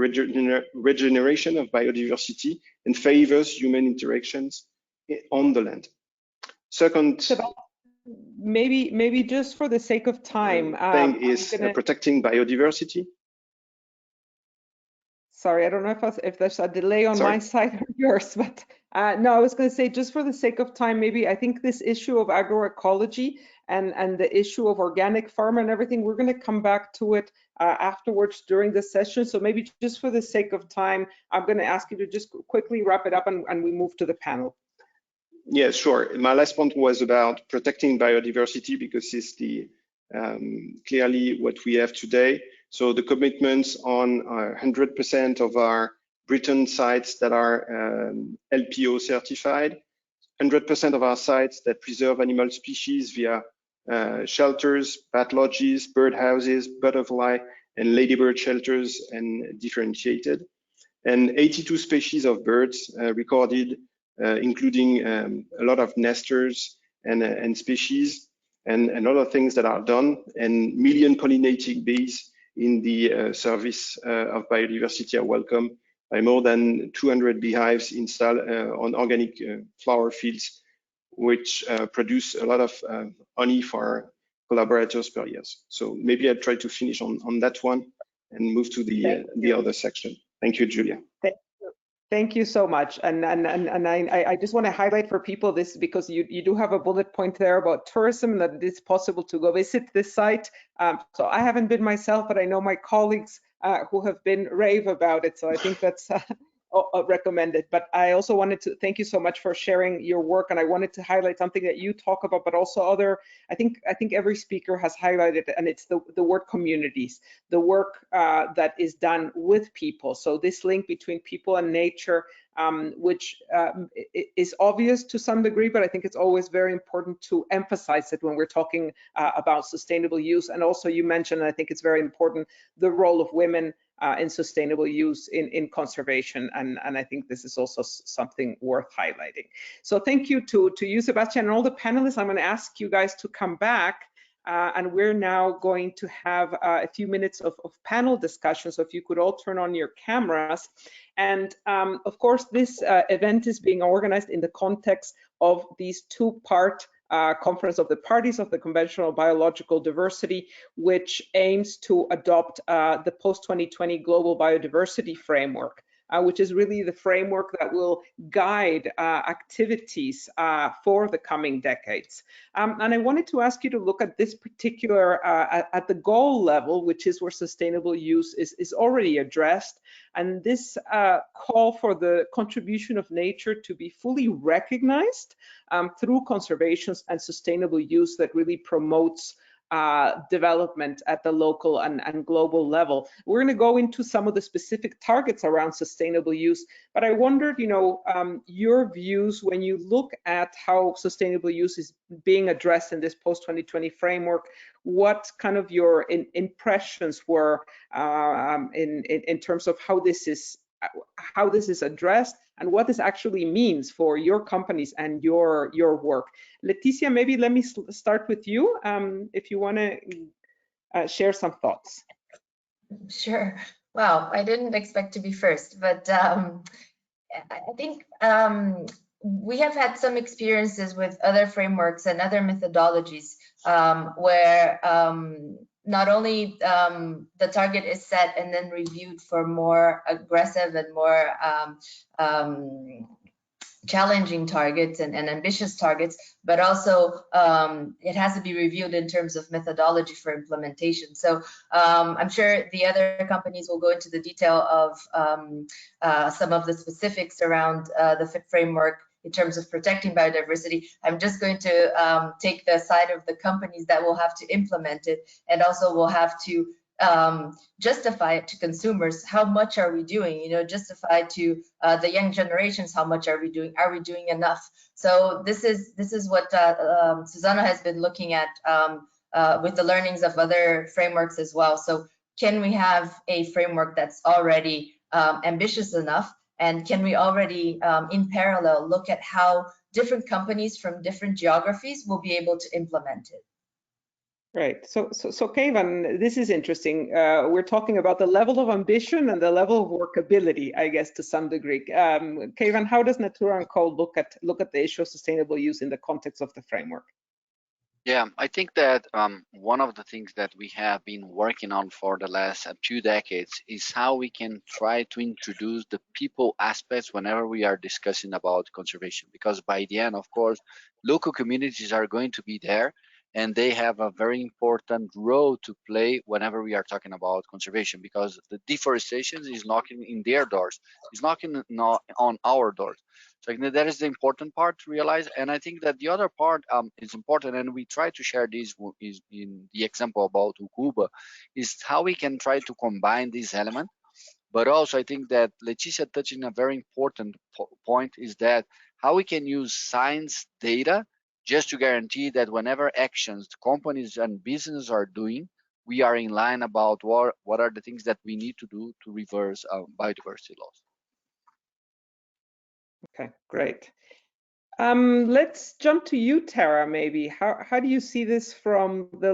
regeneration of biodiversity, and favors human interactions on the land. Second, maybe just for the sake of time, thing is protecting biodiversity. Sorry, I don't know if there's a delay on my side or yours, but no, I was going to say, just for the sake of time, maybe I think this issue of agroecology and the issue of organic farm and everything, we're going to come back to it afterwards during the session. So maybe just for the sake of time, I'm going to ask you to just quickly wrap it up and we move to the panel. Yeah, sure. My last point was about protecting biodiversity, because it's the clearly what we have today. So the commitments on 100% of our Britain sites that are LPO certified, 100% of our sites that preserve animal species via shelters, bat lodges, bird houses, butterfly and ladybird shelters and differentiated, and 82 species of birds recorded, including a lot of nesters and species and other things that are done, and million pollinating bees in the service of biodiversity are welcome by more than 200 beehives installed on organic flower fields, which produce a lot of honey for collaborators per year. So maybe I'll try to finish on that one and move to the other section. Thank you, Julia. Thank you so much. And I just want to highlight for people this, because you do have a bullet point there about tourism, that it's possible to go visit this site. So I haven't been myself, but I know my colleagues who have been rave about it. So I think that's recommended. But I also wanted to thank you so much for sharing your work. And I wanted to highlight something that you talk about, but also other, I think every speaker has highlighted, and it's the word communities, the work that is done with people. So this link between people and nature, which is obvious to some degree, but I think it's always very important to emphasize it when we're talking about sustainable use. And also you mentioned, and I think it's very important, the role of women in sustainable use in conservation, and I think this is also something worth highlighting. So thank you to you, Sebastian, and all the panelists. I'm going to ask you guys to come back, and we're now going to have a few minutes of panel discussion. So if you could all turn on your cameras. And of course, this event is being organized in the context of these two-part Conference of the Parties of the Convention on Biological Diversity, which aims to adopt the post-2020 Global Biodiversity Framework, which is really the framework that will guide activities for the coming decades. And I wanted to ask you to look at this particular, at the goal level, which is where sustainable use is already addressed. And this call for the contribution of nature to be fully recognized through conservation and sustainable use that really promotes development at the local and global level. We're going to go into some of the specific targets around sustainable use, but I wondered, your views when you look at how sustainable use is being addressed in this post-2020 framework. What kind of your impressions were in terms of how this is addressed and what this actually means for your companies and your work. Leticia, maybe let me start with you, if you want to share some thoughts. Sure. Wow, I didn't expect to be first, but I think we have had some experiences with other frameworks and other methodologies where not only the target is set and then reviewed for more aggressive and more challenging targets and ambitious targets, but also it has to be reviewed in terms of methodology for implementation. So I'm sure the other companies will go into the detail of some of the specifics around the FIT framework in terms of protecting biodiversity. I'm just going to take the side of the companies that will have to implement it, and also will have to justify it to consumers. How much are we doing? You know, justify to the young generations. How much are we doing? Are we doing enough? So this is what Susanna has been looking at with the learnings of other frameworks as well. So can we have a framework that's already ambitious enough? And can we already, in parallel, look at how different companies from different geographies will be able to implement it? Right. So Keivan, this is interesting. We're talking about the level of ambition and the level of workability, I guess, to some degree. Keivan, how does Natura & Co look at the issue of sustainable use in the context of the framework? Yeah, I think that one of the things that we have been working on for the last 2 decades is how we can try to introduce the people aspects whenever we are discussing about conservation. Because by the end, of course, local communities are going to be there, and they have a very important role to play whenever we are talking about conservation, because the deforestation is knocking in their doors, it's knocking on our doors. So I think that is the important part to realize. And I think that the other part is important, and we try to share this is in the example about Ukuba, is how we can try to combine this element. But also I think that Leticia touched on a very important point, is that how we can use science data just to guarantee that whenever actions companies and businesses are doing, we are in line about what are the things that we need to do to reverse biodiversity loss. Okay, great. Let's jump to you, Tara, maybe. How do you see this from the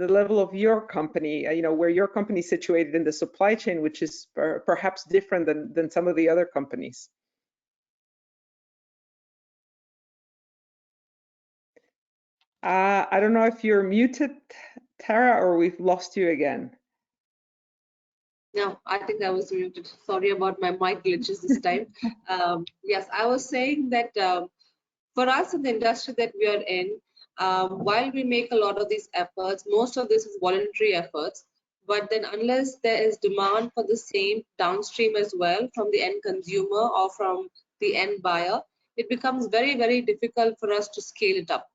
level of your company, you know, where your company is situated in the supply chain, which is perhaps different than some of the other companies? I don't know if you're muted, Tara, or we've lost you again. No, I think I was muted. Sorry about my mic glitches this time. Yes, I was saying that for us in the industry that we are in, while we make a lot of these efforts, most of this is voluntary efforts, but then unless there is demand for the same downstream as well from the end consumer or from the end buyer, it becomes very, very difficult for us to scale it up.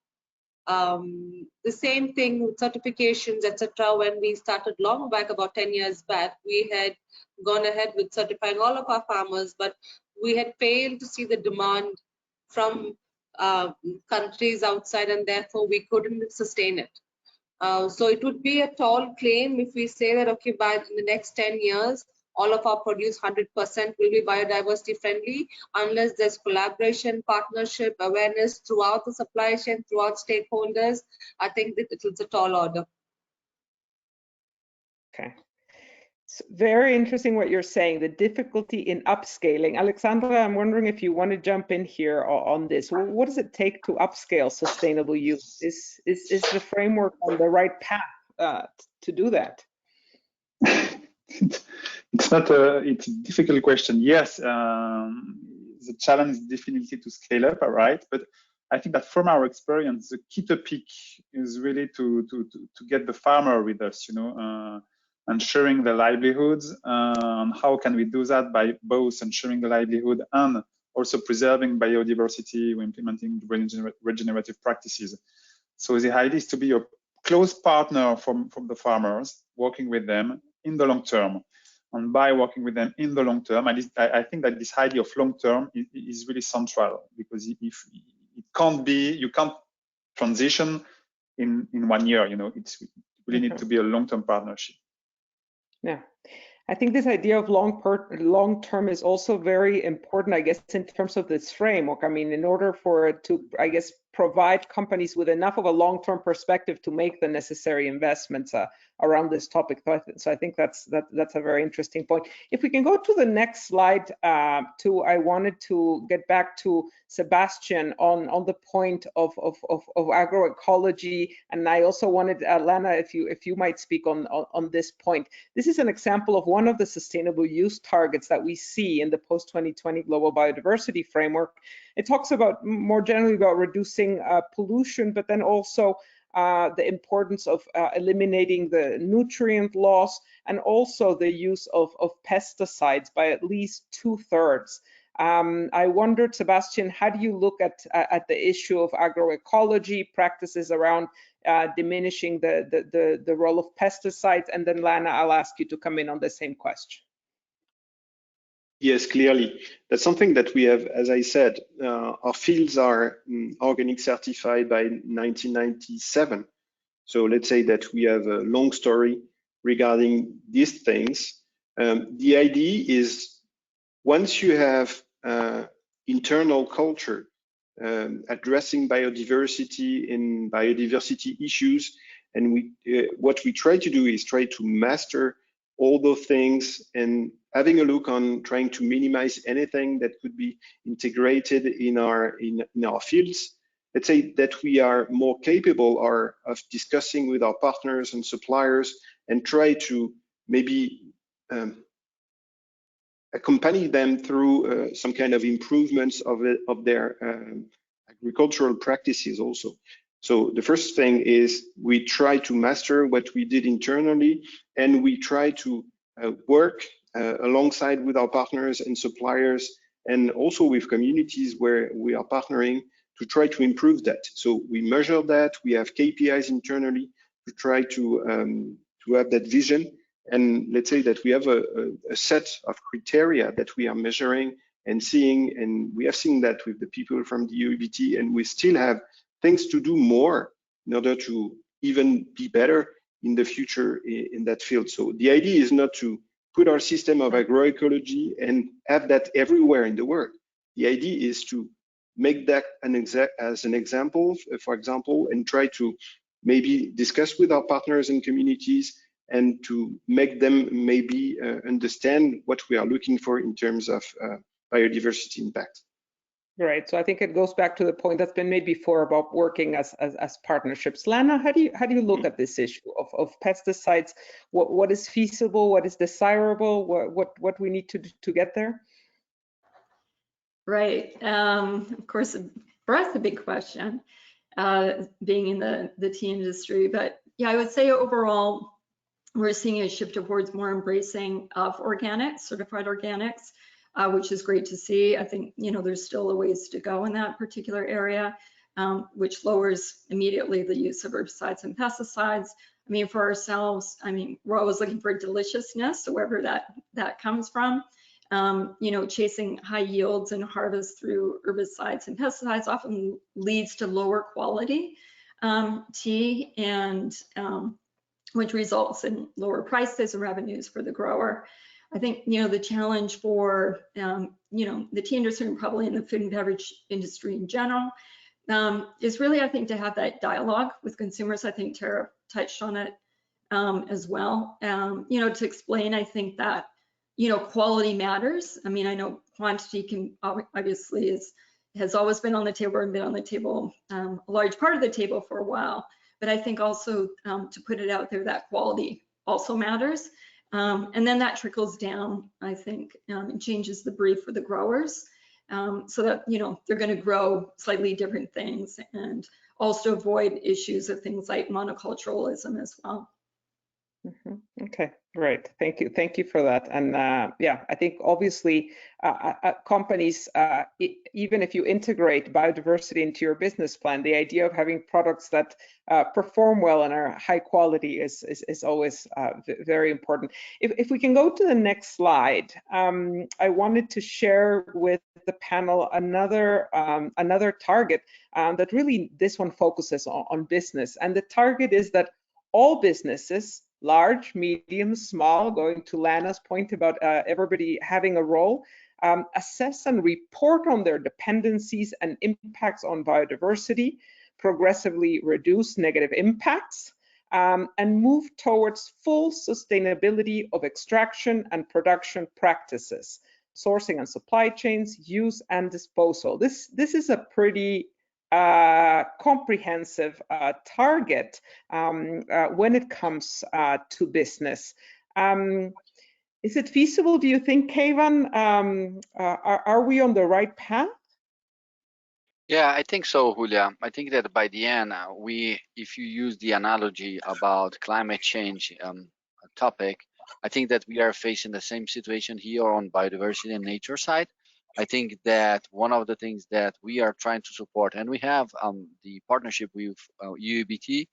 The same thing with certifications, etc. When we started long back, about 10 years back, we had gone ahead with certifying all of our farmers, but we had failed to see the demand from countries outside, and therefore we couldn't sustain it. So it would be a tall claim if we say that, okay, by in the next 10 years, all of our produce 100% will be biodiversity friendly, unless there's collaboration, partnership, awareness throughout the supply chain, throughout stakeholders. I think that it's a tall order. Okay. So very interesting what you're saying, the difficulty in upscaling. Alexandra, I'm wondering if you want to jump in here on this. What does it take to upscale sustainable use? Is the framework on the right path to do that? It's a difficult question. Yes, the challenge is definitely to scale up, all right? But I think that from our experience, the key topic is really to get the farmer with us, you know, ensuring the livelihoods. And how can we do that? By both ensuring the livelihood and also preserving biodiversity, we're implementing regenerative practices. So the idea is to be a close partner from the farmers, working with them in the long term. And by working with them in the long term, I think that this idea of long term is really central, because if it can't be, you can't transition in 1 year, you know, it really need to be a long-term partnership. Yeah, I think this idea of long term is also very important, I guess, in terms of this framework. I mean, in order for it to, I guess, provide companies with enough of a long-term perspective to make the necessary investments around this topic. So I think that's a very interesting point. If we can go to the next slide, I wanted to get back to Sebastian on the point of agroecology, and I also wanted Lana, if you might speak on this point. This is an example of one of the sustainable use targets that we see in the post-2020 global biodiversity framework. It talks about more generally about reducing pollution, but then also the importance of eliminating the nutrient loss and also the use of pesticides by at least 2/3. I wondered, Sebastian, how do you look at the issue of agroecology practices around diminishing the role of pesticides? And then Lana, I'll ask you to come in on the same question. Yes, clearly. That's something that we have, as I said, our fields are organic certified by 1997. So let's say that we have a long story regarding these things. The idea is once you have internal culture addressing biodiversity and biodiversity issues, and what we try to do is try to master all those things and having a look on trying to minimize anything that could be integrated in our fields. Let's say that we are more capable of discussing with our partners and suppliers and try to maybe accompany them through some kind of improvements of their agricultural practices also. So the first thing is we try to master what we did internally, and we try to work alongside with our partners and suppliers, and also with communities where we are partnering to try to improve that. So we measure that, we have KPIs internally to try to have that vision. And let's say that we have a set of criteria that we are measuring and seeing, and we have seen that with the people from the UEBT, and we still have things to do more in order to even be better in the future in that field. So the idea is not to put our system of agroecology and have that everywhere in the world. The idea is to make that as an example, for example, and try to maybe discuss with our partners and communities and to make them maybe understand what we are looking for in terms of biodiversity impact. Right. So I think it goes back to the point that's been made before about working as partnerships. Lana, how do you look at this issue of pesticides? What is feasible? What is desirable? What we need to do to get there? Right. Of course, for us, a big question, being in the tea industry. But yeah, I would say overall, we're seeing a shift towards more embracing of organics, certified organics, which is great to see. I think, there's still a ways to go in that particular area, which lowers immediately the use of herbicides and pesticides. I mean, for ourselves, we're always looking for deliciousness, so wherever that comes from. Chasing high yields and harvest through herbicides and pesticides often leads to lower quality tea, and which results in lower prices and revenues for the grower. I think, the challenge for, the tea industry and probably in the food and beverage industry in general is really, I think, to have that dialogue with consumers. I think Tara touched on it as well, to explain, I think that, quality matters. I know quantity can obviously has always been on the table and been on the table, a large part of the table for a while. But I think also to put it out there that quality also matters. And then that trickles down, I think, and changes the brief for the growers so that, they're going to grow slightly different things and also avoid issues of things like monoculturalism as well. Mm-hmm. Okay, great. Thank you for that. And yeah, I think obviously companies, even if you integrate biodiversity into your business plan, the idea of having products that perform well and are high quality is always very important. If we can go to the next slide, I wanted to share with the panel another target that really this one focuses on business, and the target is that all businesses, large, medium, small, going to Lana's point about everybody having a role, assess and report on their dependencies and impacts on biodiversity, progressively reduce negative impacts, and move towards full sustainability of extraction and production practices, sourcing and supply chains, use and disposal. This is a pretty comprehensive target when it comes to business. Is it feasible, do you think, Keivan? Are we on the right path? Yeah, I think so, Julia. I think that by the end, if you use the analogy about climate change topic, I think that we are facing the same situation here on biodiversity and nature side. I think that one of the things that we are trying to support, and we have the partnership with UEBT,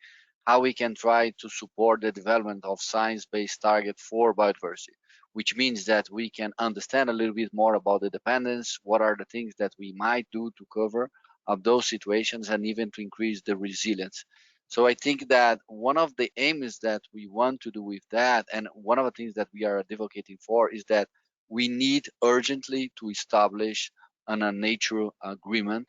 how we can try to support the development of science-based target for biodiversity, which means that we can understand a little bit more about the dependence, what are the things that we might do to cover of those situations and even to increase the resilience. So I think that one of the aims that we want to do with that, and one of the things that we are advocating for, is that we need urgently to establish a nature agreement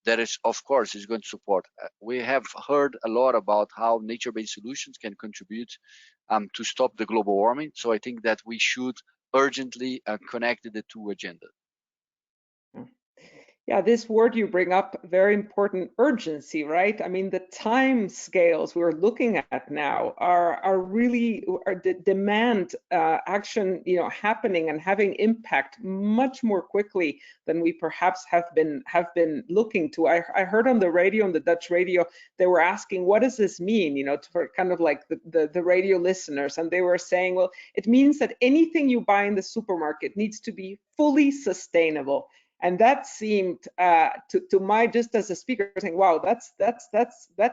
that is, of course, is going to support. We have heard a lot about how nature-based solutions can contribute to stop the global warming. So I think that we should urgently connect the two agendas. Yeah, this word you bring up, very important, urgency, right? I mean, the time scales we're looking at now are really demand action, happening and having impact much more quickly than we perhaps have been looking to. I heard on the radio, on the Dutch radio, they were asking, what does this mean? For kind of like the radio listeners, and they were saying, well, it means that anything you buy in the supermarket needs to be fully sustainable. And that seemed to my, just as a speaker, saying, wow, that's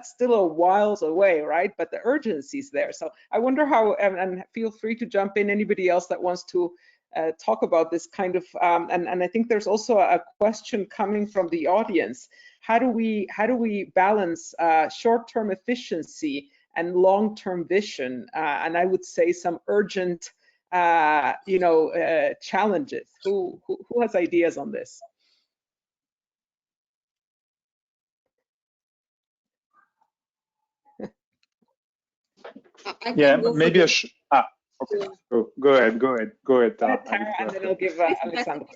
still a whiles away, right? But the urgency is there. So I wonder how, and feel free to jump in, anybody else that wants to talk about this kind of, and I think there's also a question coming from the audience. How do we balance short-term efficiency and long-term vision? And I would say some urgent challenges. Who has ideas on this? Yeah, maybe okay. Go ahead. Tara, and then I'll give Alexandra.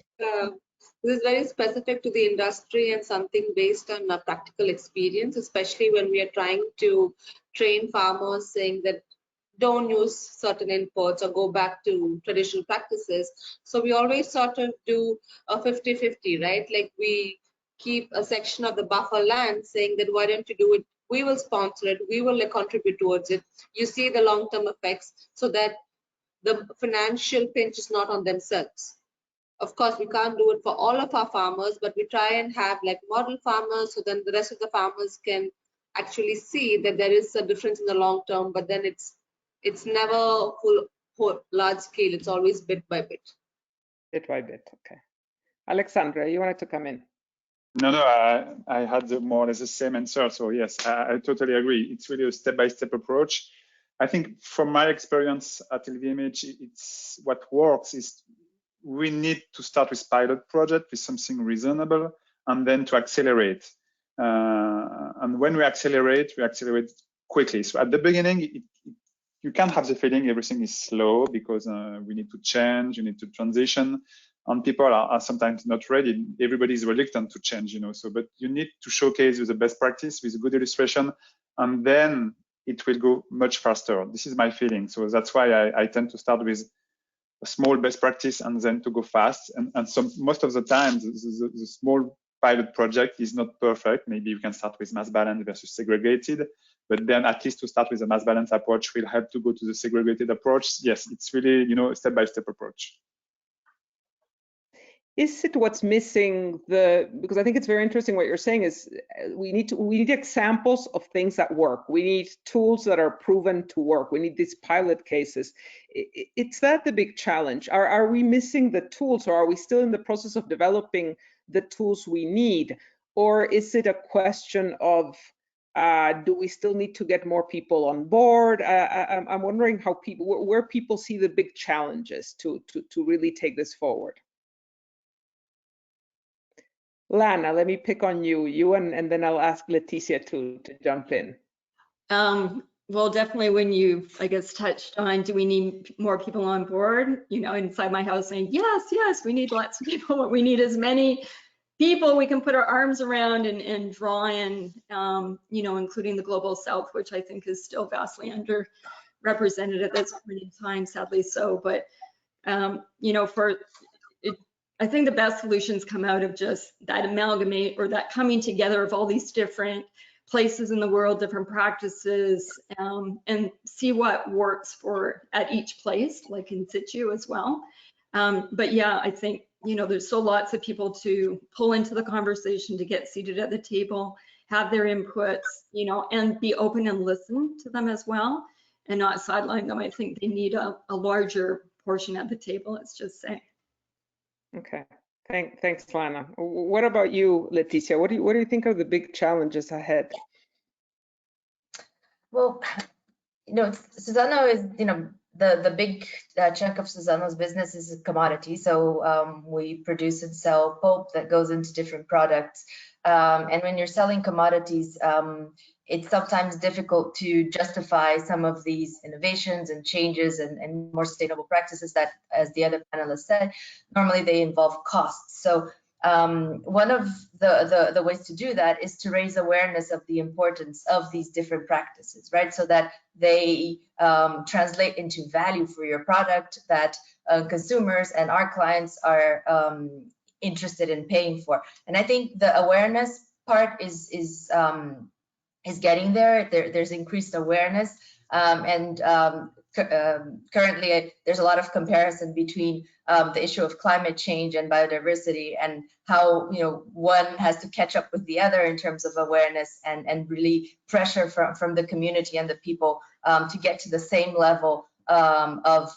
This is very specific to the industry and something based on practical experience, especially when we are trying to train farmers saying that don't use certain inputs or go back to traditional practices. So we always sort of do a 50-50, right? Like we keep a section of the buffer land saying that why don't you do it? We will sponsor it. We will contribute towards it. You see the long-term effects so that the financial pinch is not on themselves. Of course, we can't do it for all of our farmers, but we try and have like model farmers so then the rest of the farmers can actually see that there is a difference in the long term, but then it's never full large scale. It's always bit by bit. Bit by bit, okay. Alexandra, you wanted to come in. No, I had more or less the same answer. So yes, I totally agree. It's really a step-by-step approach. I think from my experience at LVMH, it's what works is we need to start with pilot project with something reasonable and then to accelerate. And when we accelerate quickly. So at the beginning, you can't have the feeling everything is slow because we need to change, you need to transition, and people are sometimes not ready. Everybody is reluctant to change, So, but you need to showcase with the best practice, with a good illustration, and then it will go much faster. This is my feeling. So that's why I tend to start with a small best practice and then to go fast. And so most of the time, the small pilot project is not perfect. Maybe you can start with mass balance versus segregated, but then at least to start with a mass balance approach will help to go to the segregated approach. Yes, it's really, a step-by-step approach. Is it what's missing because I think it's very interesting what you're saying is we need examples of things that work. We need tools that are proven to work. We need these pilot cases. It's that the big challenge. Are we missing the tools, or are we still in the process of developing the tools we need? Or is it a question of do we still need to get more people on board? I'm wondering where people see the big challenges to really take this forward. Lana, let me pick on you, and then I'll ask Leticia to jump in. Well, definitely when you, I guess, touched on, do we need more people on board? You know, inside my house saying, yes, we need lots of people, but we need as many people we can put our arms around and draw in, you know, including the Global South, which I think is still vastly underrepresented at this point in time, sadly so. But, you know, I think the best solutions come out of just that amalgamate, or that coming together of all these different places in the world, different practices, and see what works for at each place, like in situ as well. But yeah, I think, you know, there's still lots of people to pull into the conversation, to get seated at the table, have their inputs, you know, and be open and listen to them as well, and not sideline them. I think they need a larger portion at the table, let's just say. Okay, thanks, Lana. What about you, Leticia? What do you think are the big challenges ahead? Well, you know, Suzano is, you know, the big chunk of Suzano's business is a commodity. So we produce and sell pulp that goes into different products. And when you're selling commodities, it's sometimes difficult to justify some of these innovations and changes and more sustainable practices that, as the other panelists said, normally they involve costs. So one of the ways to do that is to raise awareness of the importance of these different practices, right? So that they translate into value for your product that consumers and our clients are interested in paying for. And I think the awareness part is getting there. There's increased awareness, and currently there's a lot of comparison between the issue of climate change and biodiversity, and how, you know, one has to catch up with the other in terms of awareness and really pressure from the community and the people to get to the same level of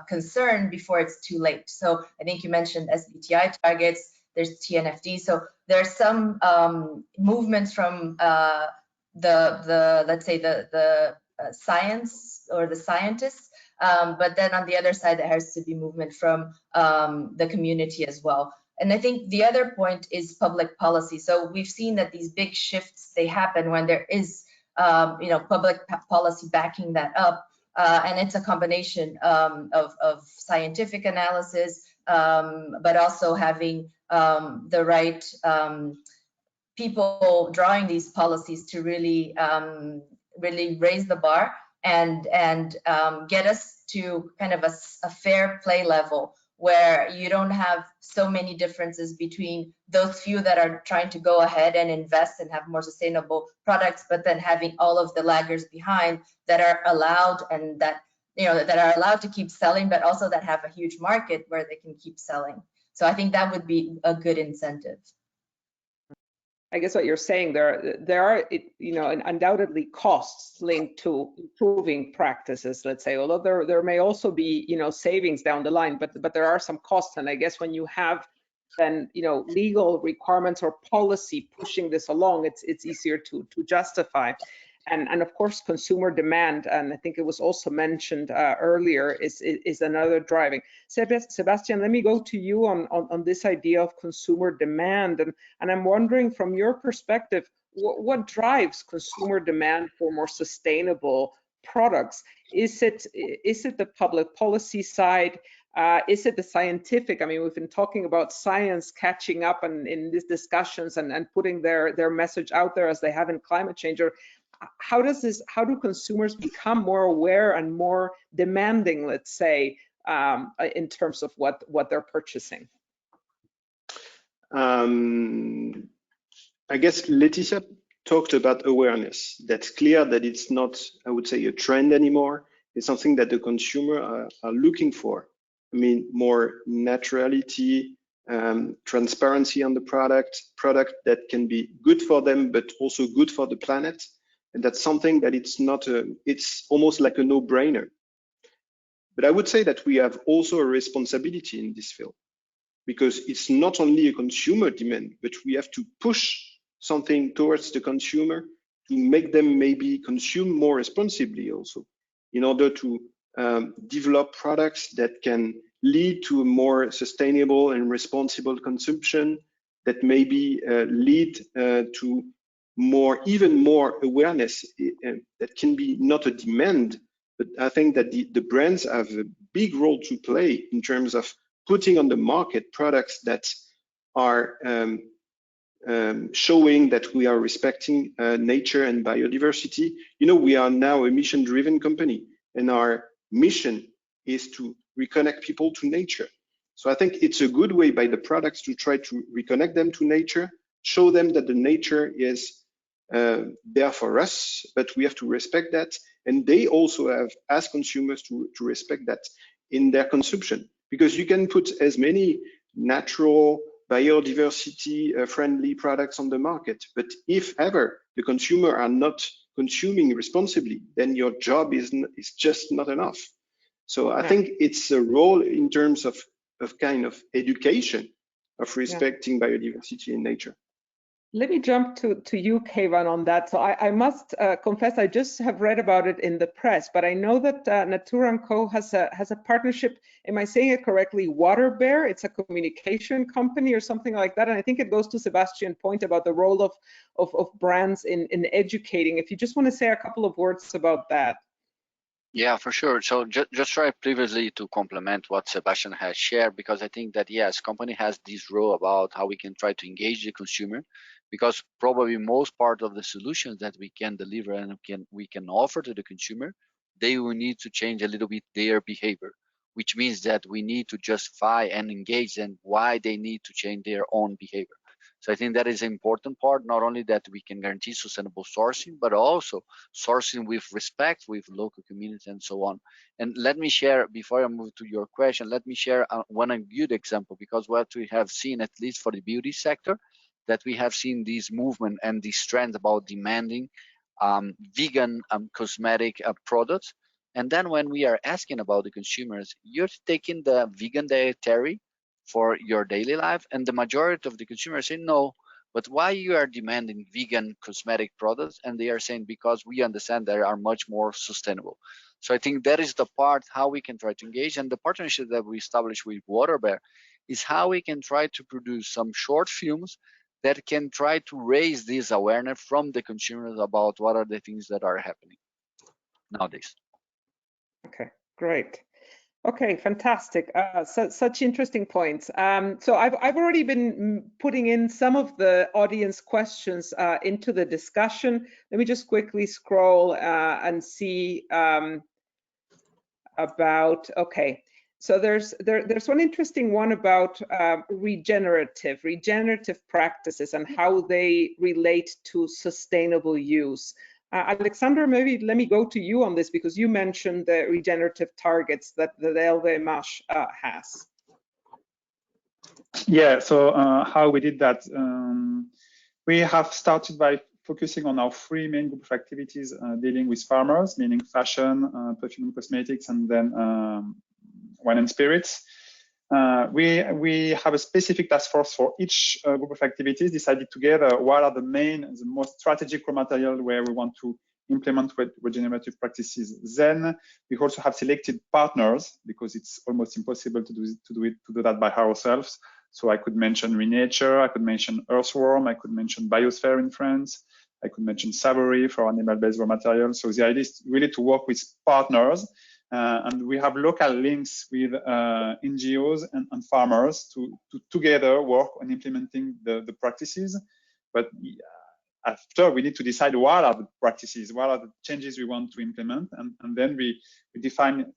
concern before it's too late. So I think you mentioned SBTI targets, there's TNFD. So there's some movements from let's say the science or the scientists, but then on the other side, there has to be movement from the community as well. And I think the other point is public policy. So we've seen that these big shifts, they happen when there is you know, public policy backing that up, and it's a combination of scientific analysis, but also having the right people drawing these policies to really really raise the bar and get us to kind of a fair play level, where you don't have so many differences between those few that are trying to go ahead and invest and have more sustainable products, but then having all of the laggers behind that are allowed, and that, you know, that are allowed to keep selling, but also that have a huge market where they can keep selling. So I think that would be a good incentive. I guess what you're saying, there are, you know, undoubtedly costs linked to improving practices, let's say, although there may also be, you know, savings down the line, but there are some costs. And I guess when you have then, you know, legal requirements or policy pushing this along, it's easier to justify. And of course, consumer demand, and I think it was also mentioned earlier, is another driving. Sebastian, let me go to you on this idea of consumer demand, and I'm wondering, from your perspective, what drives consumer demand for more sustainable products? Is it the public policy side? Is it the scientific? I mean, we've been talking about science catching up in these discussions and putting their message out there as they have in climate change. Or how do consumers become more aware and more demanding, let's say, in terms of what they're purchasing? I guess Leticia talked about awareness. That's clear that it's not, I would say, a trend anymore. It's something that the consumer are looking for. I mean, more naturality, transparency on the product that can be good for them, but also good for the planet. And that's something that it's almost like a no-brainer. But I would say that we have also a responsibility in this field, because it's not only a consumer demand, but we have to push something towards the consumer to make them maybe consume more responsibly also, in order to develop products that can lead to a more sustainable and responsible consumption, that maybe lead to even more awareness that can be not a demand, but I think that the brands have a big role to play in terms of putting on the market products that are showing that we are respecting nature and biodiversity. You know, we are now a mission-driven company, and our mission is to reconnect people to nature. So I think it's a good way by the products to try to reconnect them to nature, show them that the nature is there for us, but we have to respect that. And they also have, as consumers, to respect that in their consumption, because you can put as many natural biodiversity friendly products on the market, but if ever the consumer are not consuming responsibly, then your job is just not enough. So I think it's a role in terms of kind of education of respecting biodiversity in nature. Let me jump to you, Keivan, on that. So I must confess, I just have read about it in the press, but I know that Natura & Co has a partnership. Am I saying it correctly? Water Bear. It's a communication company or something like that. And I think it goes to Sebastian's point about the role of brands in educating. If you just want to say a couple of words about that. Yeah, for sure. So just try previously to complement what Sebastian has shared, because I think that yes, company has this role about how we can try to engage the consumer, because probably most part of the solutions that we can deliver and we can offer to the consumer, they will need to change a little bit their behavior, which means that we need to justify and engage them why they need to change their own behavior. So I think that is an important part, not only that we can guarantee sustainable sourcing, but also sourcing with respect with local communities and so on. And let me share, before I move to your question, let me share one good example, because what we have seen, at least for the beauty sector, that we have seen this movement and this trend about demanding vegan cosmetic products. And then when we are asking about the consumers, you're taking the vegan dietary for your daily life, and the majority of the consumers say no, but why you are demanding vegan cosmetic products? And they are saying because we understand they are much more sustainable. So I think that is the part how we can try to engage, and the partnership that we established with Water Bear is how we can try to produce some short films that can try to raise this awareness from the consumers about what are the things that are happening nowadays. Okay, great. Okay, fantastic. Such interesting points. So I've already been putting in some of the audience questions into the discussion. Let me just quickly scroll and see about, okay. So there's one interesting one about regenerative practices and how they relate to sustainable use. Alexander, maybe let me go to you on this, because you mentioned the regenerative targets that the LVMH has. Yeah, so how we did that, we have started by focusing on our three main group of activities dealing with farmers, meaning fashion, perfume and cosmetics, and then wine and spirits. We have a specific task force for each group of activities, decided together what are the most strategic raw material where we want to implement regenerative practices. Then we also have selected partners, because it's almost impossible to do that by ourselves. So I could mention Renature, I could mention Earthworm, I could mention Biosphere in France, I could mention Savory for animal-based raw materials. So the idea is really to work with partners. And we have local links with NGOs and farmers to together work on implementing the practices. But after, we need to decide what are the practices, what are the changes we want to implement, and then we define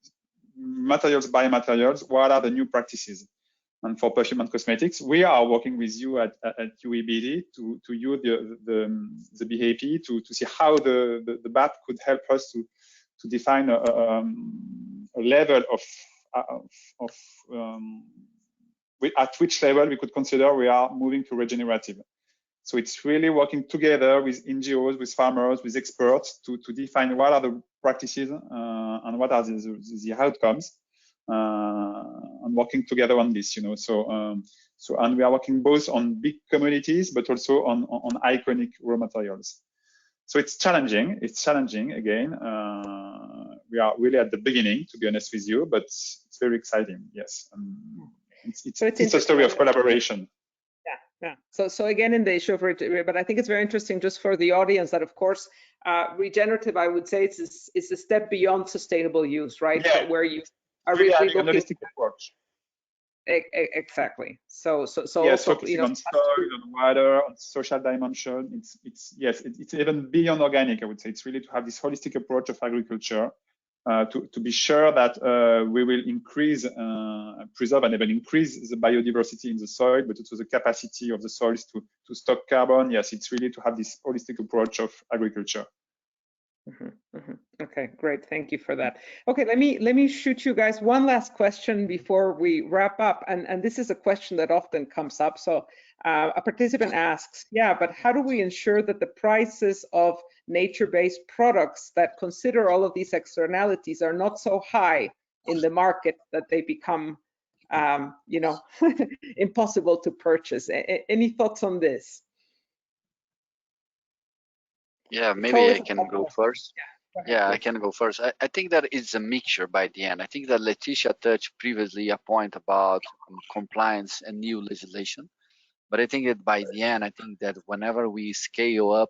materials by materials, what are the new practices. And for perfume and cosmetics, we are working with you at UEBD to use the BAP to see how the BAP could help us to define a level at which level we could consider we are moving to regenerative. So it's really working together with NGOs, with farmers, with experts to define what are the practices and what are the outcomes, and working together on this, you know. And we are working both on big commodities, but also on iconic raw materials. So it's challenging. It's challenging again. We are really at the beginning, to be honest with you, but it's very exciting. Yes, it's a story of collaboration. Yeah. So again, in the issue of, but I think it's very interesting just for the audience that, of course, regenerative, I would say it's a step beyond sustainable use, right? Yeah. But where you are really really having an looking holistic approach. Exactly. So yes, also, focusing on soil, on water, on social dimension. It's even beyond organic. I would say it's really to have this holistic approach of agriculture. To be sure that we will increase, preserve and even increase the biodiversity in the soil, but also the capacity of the soils to stock carbon. Yes, it's really to have this holistic approach of agriculture. Okay, great. Thank you for that. Okay, let me shoot you guys one last question before we wrap up. And this is a question that often comes up. So a participant asks, yeah, but how do we ensure that the prices of nature-based products that consider all of these externalities are not so high in the market that they become, impossible to purchase? Any thoughts on this? Yeah, maybe I can go first. Yeah, I can go first. I think that it's a mixture by the end. I think that Leticia touched previously a point about compliance and new legislation. But I think that by the end, I think that whenever we scale up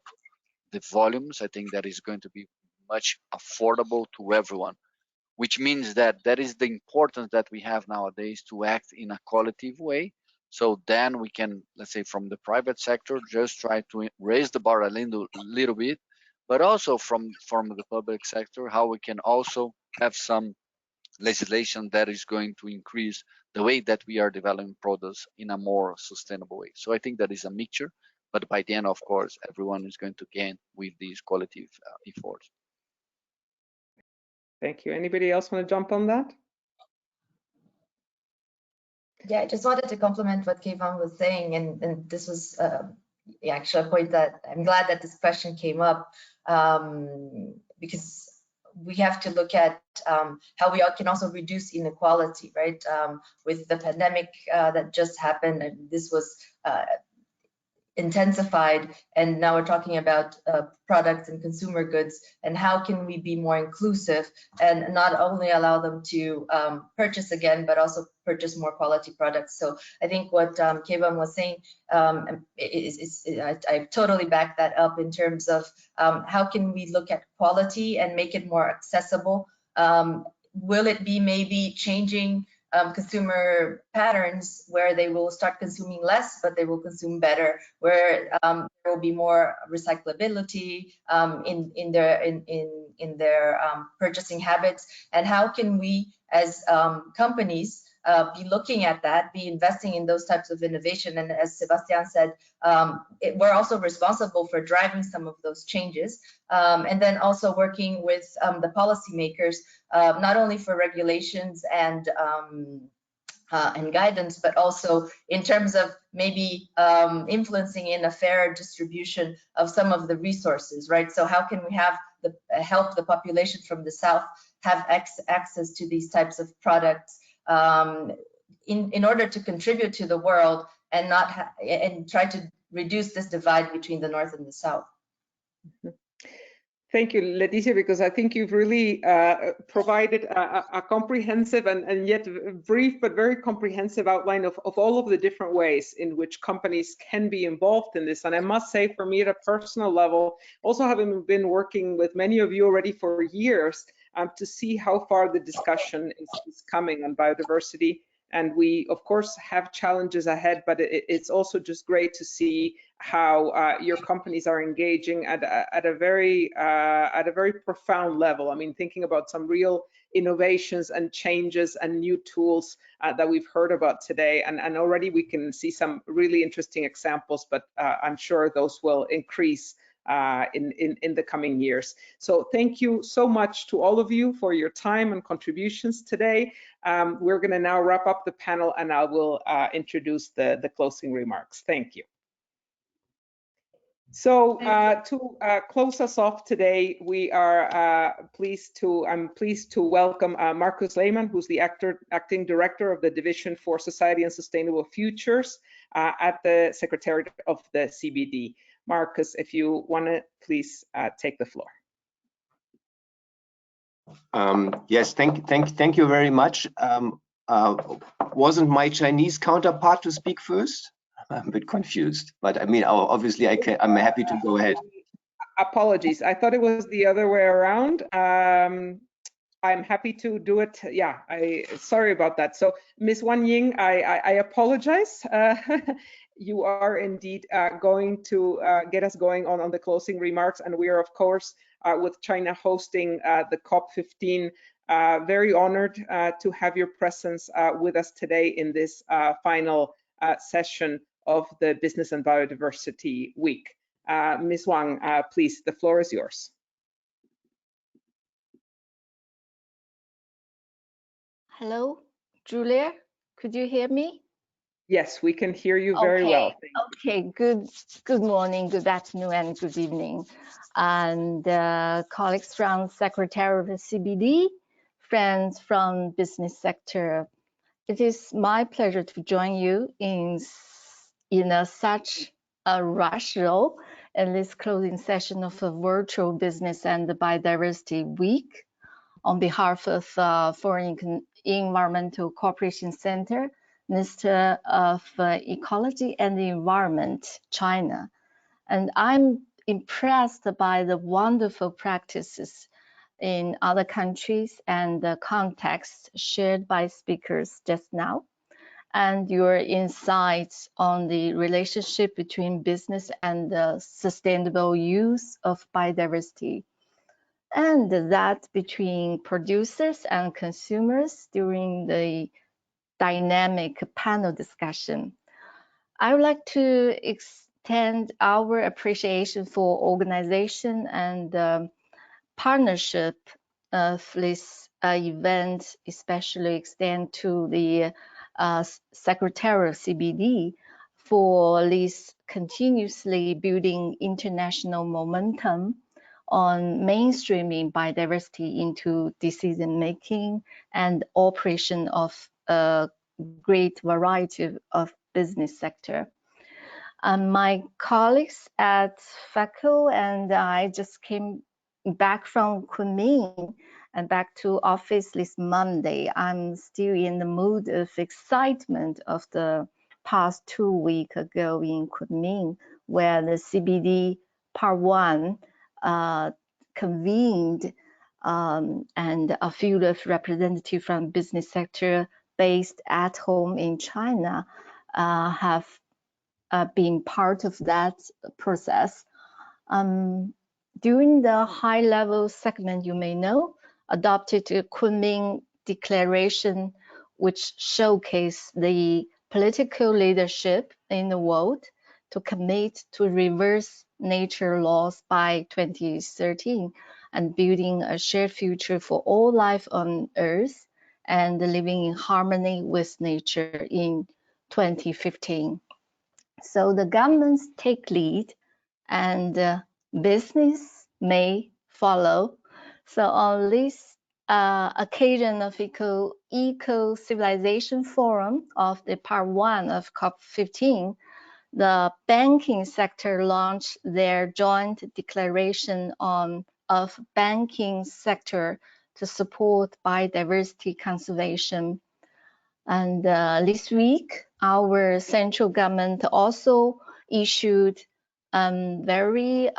the volumes, I think that is going to be much affordable to everyone, which means that that is the importance that we have nowadays to act in a qualitative way. So then we can, let's say, from the private sector, just try to raise the bar a little bit, but also from the public sector, how we can also have some legislation that is going to increase the way that we are developing products in a more sustainable way. So I think that is a mixture, but by the end, of course, everyone is going to gain with these qualitative efforts. Thank you. Anybody else want to jump on that? Yeah, I just wanted to complement what Keyvan was saying, and this was actually a point that I'm glad that this question came up, because we have to look at how we can also reduce inequality, right? With the pandemic that just happened, and this was intensified, and now we're talking about products and consumer goods, and how can we be more inclusive and not only allow them to purchase again, but also purchase more quality products. So I think what Keyvan was saying, I totally back that up in terms of how can we look at quality and make it more accessible. Will it be maybe changing consumer patterns where they will start consuming less, but they will consume better, where there will be more recyclability in their purchasing habits, and how can we as companies be looking at that, be investing in those types of innovation. And as Sebastian said, we're also responsible for driving some of those changes, and then also working with the policymakers, not only for regulations and guidance, but also in terms of maybe influencing in a fair distribution of some of the resources, right? So how can we have help the population from the South have access to these types of products in order to contribute to the world and and try to reduce this divide between the North and the South. Thank you, Leticia, because I think you've really provided a comprehensive and yet brief but very comprehensive outline of all of the different ways in which companies can be involved in this. And I must say, for me at a personal level, also having been working with many of you already for years, to see how far the discussion is coming on biodiversity. And we, of course, have challenges ahead, but it's also just great to see how your companies are engaging at a very profound level. I mean, thinking about some real innovations and changes and new tools that we've heard about today. And already we can see some really interesting examples, but I'm sure those will increase in the coming years. So thank you so much to all of you for your time and contributions today. We're going to now wrap up the panel, and I will introduce the closing remarks. Thank you. So to close us off today, we are I'm pleased to welcome Marcus Lehmann, who's the acting director of the Division for Society and Sustainable Futures at the Secretariat of the CBD. Marcus, if you want to please take the floor. Yes, thank you very much. Wasn't my Chinese counterpart to speak first? I'm a bit confused, but I mean, obviously I'm happy to go ahead. Apologies, I thought it was the other way around. I'm happy to do it. Yeah, sorry about that. So Ms. Wan Ying, I apologize. You are indeed going to get us going on the closing remarks, and we are of course with China hosting the COP15, very honored to have your presence with us today in this final session of the Business and Biodiversity Week. Ms. Wang, please, the floor is yours. Hello, Julia, could you hear me? Yes, we can hear you very well. Okay, good morning, good afternoon, and good evening. And colleagues from Secretariat of CBD, friends from business sector, it is my pleasure to join you in such a rush role in this closing session of a virtual Business and Biodiversity Week. On behalf of Foreign Environmental Cooperation Center, Minister of Ecology and the Environment, China. And I'm impressed by the wonderful practices in other countries and the context shared by speakers just now, and your insights on the relationship between business and the sustainable use of biodiversity, and that between producers and consumers during the dynamic panel discussion. I would like to extend our appreciation for organization and partnership of this event, especially extend to the Secretary of CBD for this continuously building international momentum on mainstreaming biodiversity into decision-making and operation of a great variety of business sector. My colleagues at FACO and I just came back from Kunming and back to office this Monday. I'm still in the mood of excitement of the past 2 weeks ago in Kunming, where the CBD Part 1 convened and a few of representatives from business sector based at home in China have been part of that process. During the high-level segment, you may know, adopted a Kunming Declaration, which showcased the political leadership in the world to commit to reverse nature laws by 2013 and building a shared future for all life on Earth and living in harmony with nature in 2015. So the governments take lead and business may follow. So on this occasion of Eco Civilization Forum of the Part 1 of COP15, the banking sector launched their joint declaration of banking sector to support biodiversity conservation. And this week, our central government also issued very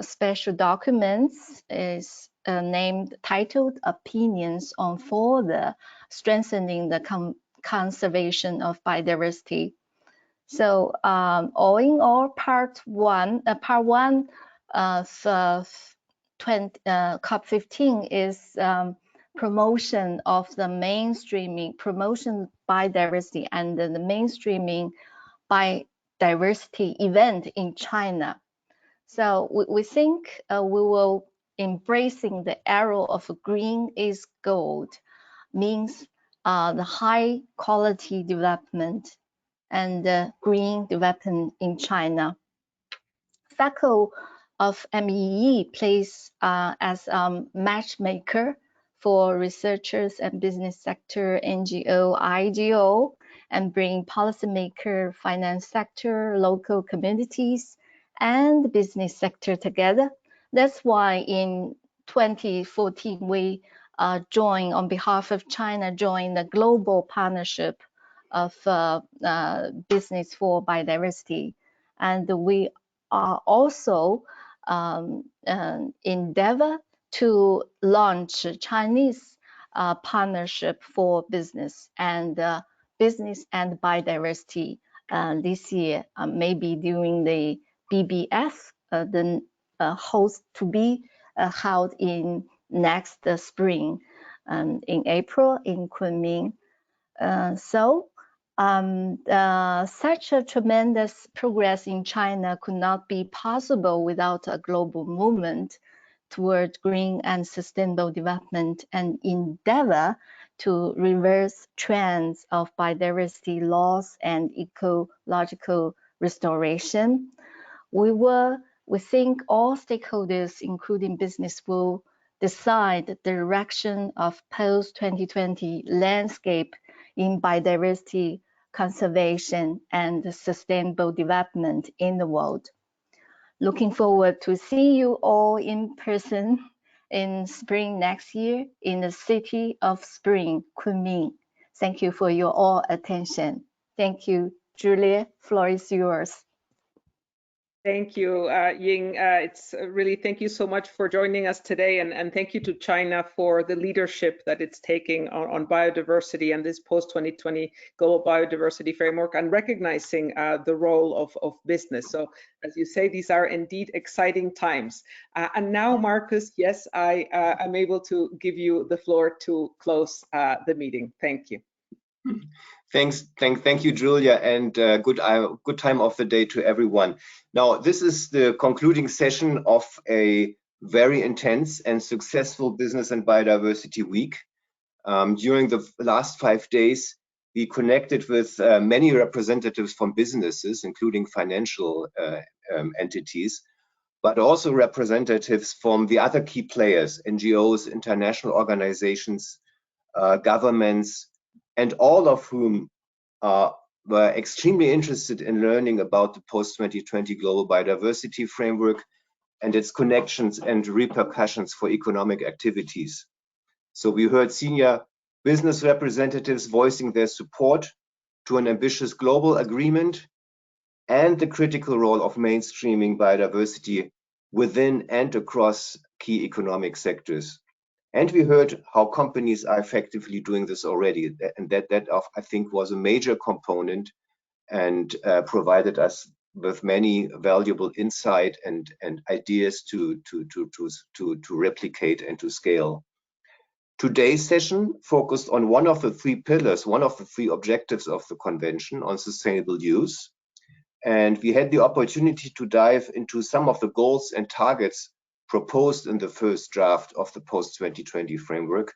special documents is titled Opinions on Further Strengthening the Conservation of Biodiversity. So all in all, part one of COP15 is promotion of the mainstreaming, promotion biodiversity and the mainstreaming biodiversity event in China. So we think we will embracing the arrow of green is gold, means the high quality development and green development in China. FACO of MEE plays as a matchmaker for researchers and business sector, NGO, IGO, and bring policymaker, finance sector, local communities, and business sector together. That's why in 2014, we joined on behalf of China, joined the global partnership of business for biodiversity. And we are also endeavor to launch Chinese partnership for business and biodiversity this year, maybe during the BBF, the host to be held in next spring in April in Kunming. Such a tremendous progress in China could not be possible without a global movement toward green and sustainable development and endeavor to reverse trends of biodiversity loss and ecological restoration. We think all stakeholders, including business, will decide the direction of post-2020 landscape in biodiversity conservation and sustainable development in the world. Looking forward to seeing you all in person in spring next year in the city of spring, Kunming. Thank you for your all attention. Thank you, Julia. Floor is yours. Thank you, Ying. It's really, thank you so much for joining us today, and thank you to China for the leadership that it's taking on biodiversity and this post-2020 global biodiversity framework, and recognizing the role of business. So as you say, these are indeed exciting times. And now, Marcus, yes, I am able to give you the floor to close the meeting. Thank you. Thank you, Julia, and good time of the day to everyone. Now, this is the concluding session of a very intense and successful Business and Biodiversity Week. During the last 5 days, we connected with many representatives from businesses, including financial entities, but also representatives from the other key players, NGOs, international organizations, governments, and all of whom were extremely interested in learning about the post-2020 global biodiversity framework and its connections and repercussions for economic activities. So we heard senior business representatives voicing their support to an ambitious global agreement and the critical role of mainstreaming biodiversity within and across key economic sectors. And we heard how companies are effectively doing this already, and that I think was a major component and provided us with many valuable insight and ideas to replicate and to scale. Today's session focused on one of the 3 pillars, one of the 3 objectives of the convention on sustainable use. And we had the opportunity to dive into some of the goals and targets proposed in the first draft of the post-2020 framework,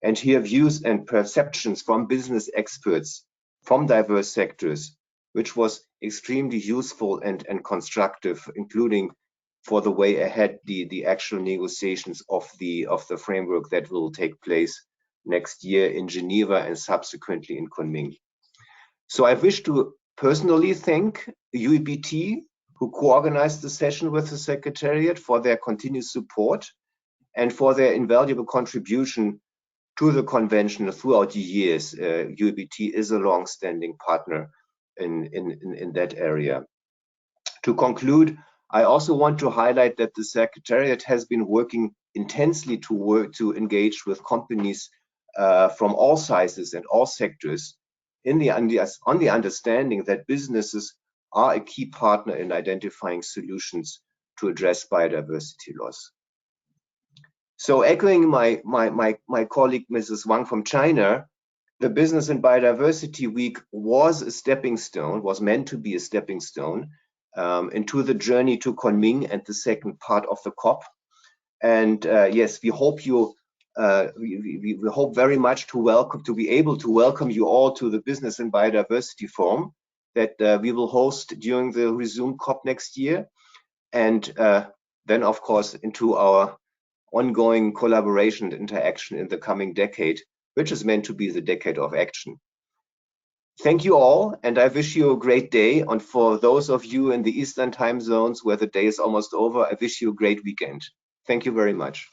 and hear views and perceptions from business experts from diverse sectors, which was extremely useful and constructive, including for the way ahead, the actual negotiations of the framework that will take place next year in Geneva and subsequently in Kunming. So I wish to personally thank UEBT, who co-organized the session with the Secretariat, for their continued support and for their invaluable contribution to the convention throughout the years. UEBT is a long-standing partner in that area. To conclude, I also want to highlight that the Secretariat has been working intensely to engage with companies from all sizes and all sectors on the understanding that businesses are a key partner in identifying solutions to address biodiversity loss. So echoing my colleague, Mrs. Wang from China, the Business and Biodiversity Week was a stepping stone, was meant to be a stepping stone into the journey to Kunming and the second part of the COP. And yes, we hope we hope very much to be able to welcome you all to the Business and Biodiversity Forum that we will host during the resumed COP next year, and then of course into our ongoing collaboration and interaction in the coming decade, which is meant to be the decade of action. Thank you all, and I wish you a great day. And for those of you in the Eastern time zones where the day is almost over, I wish you a great weekend. Thank you very much.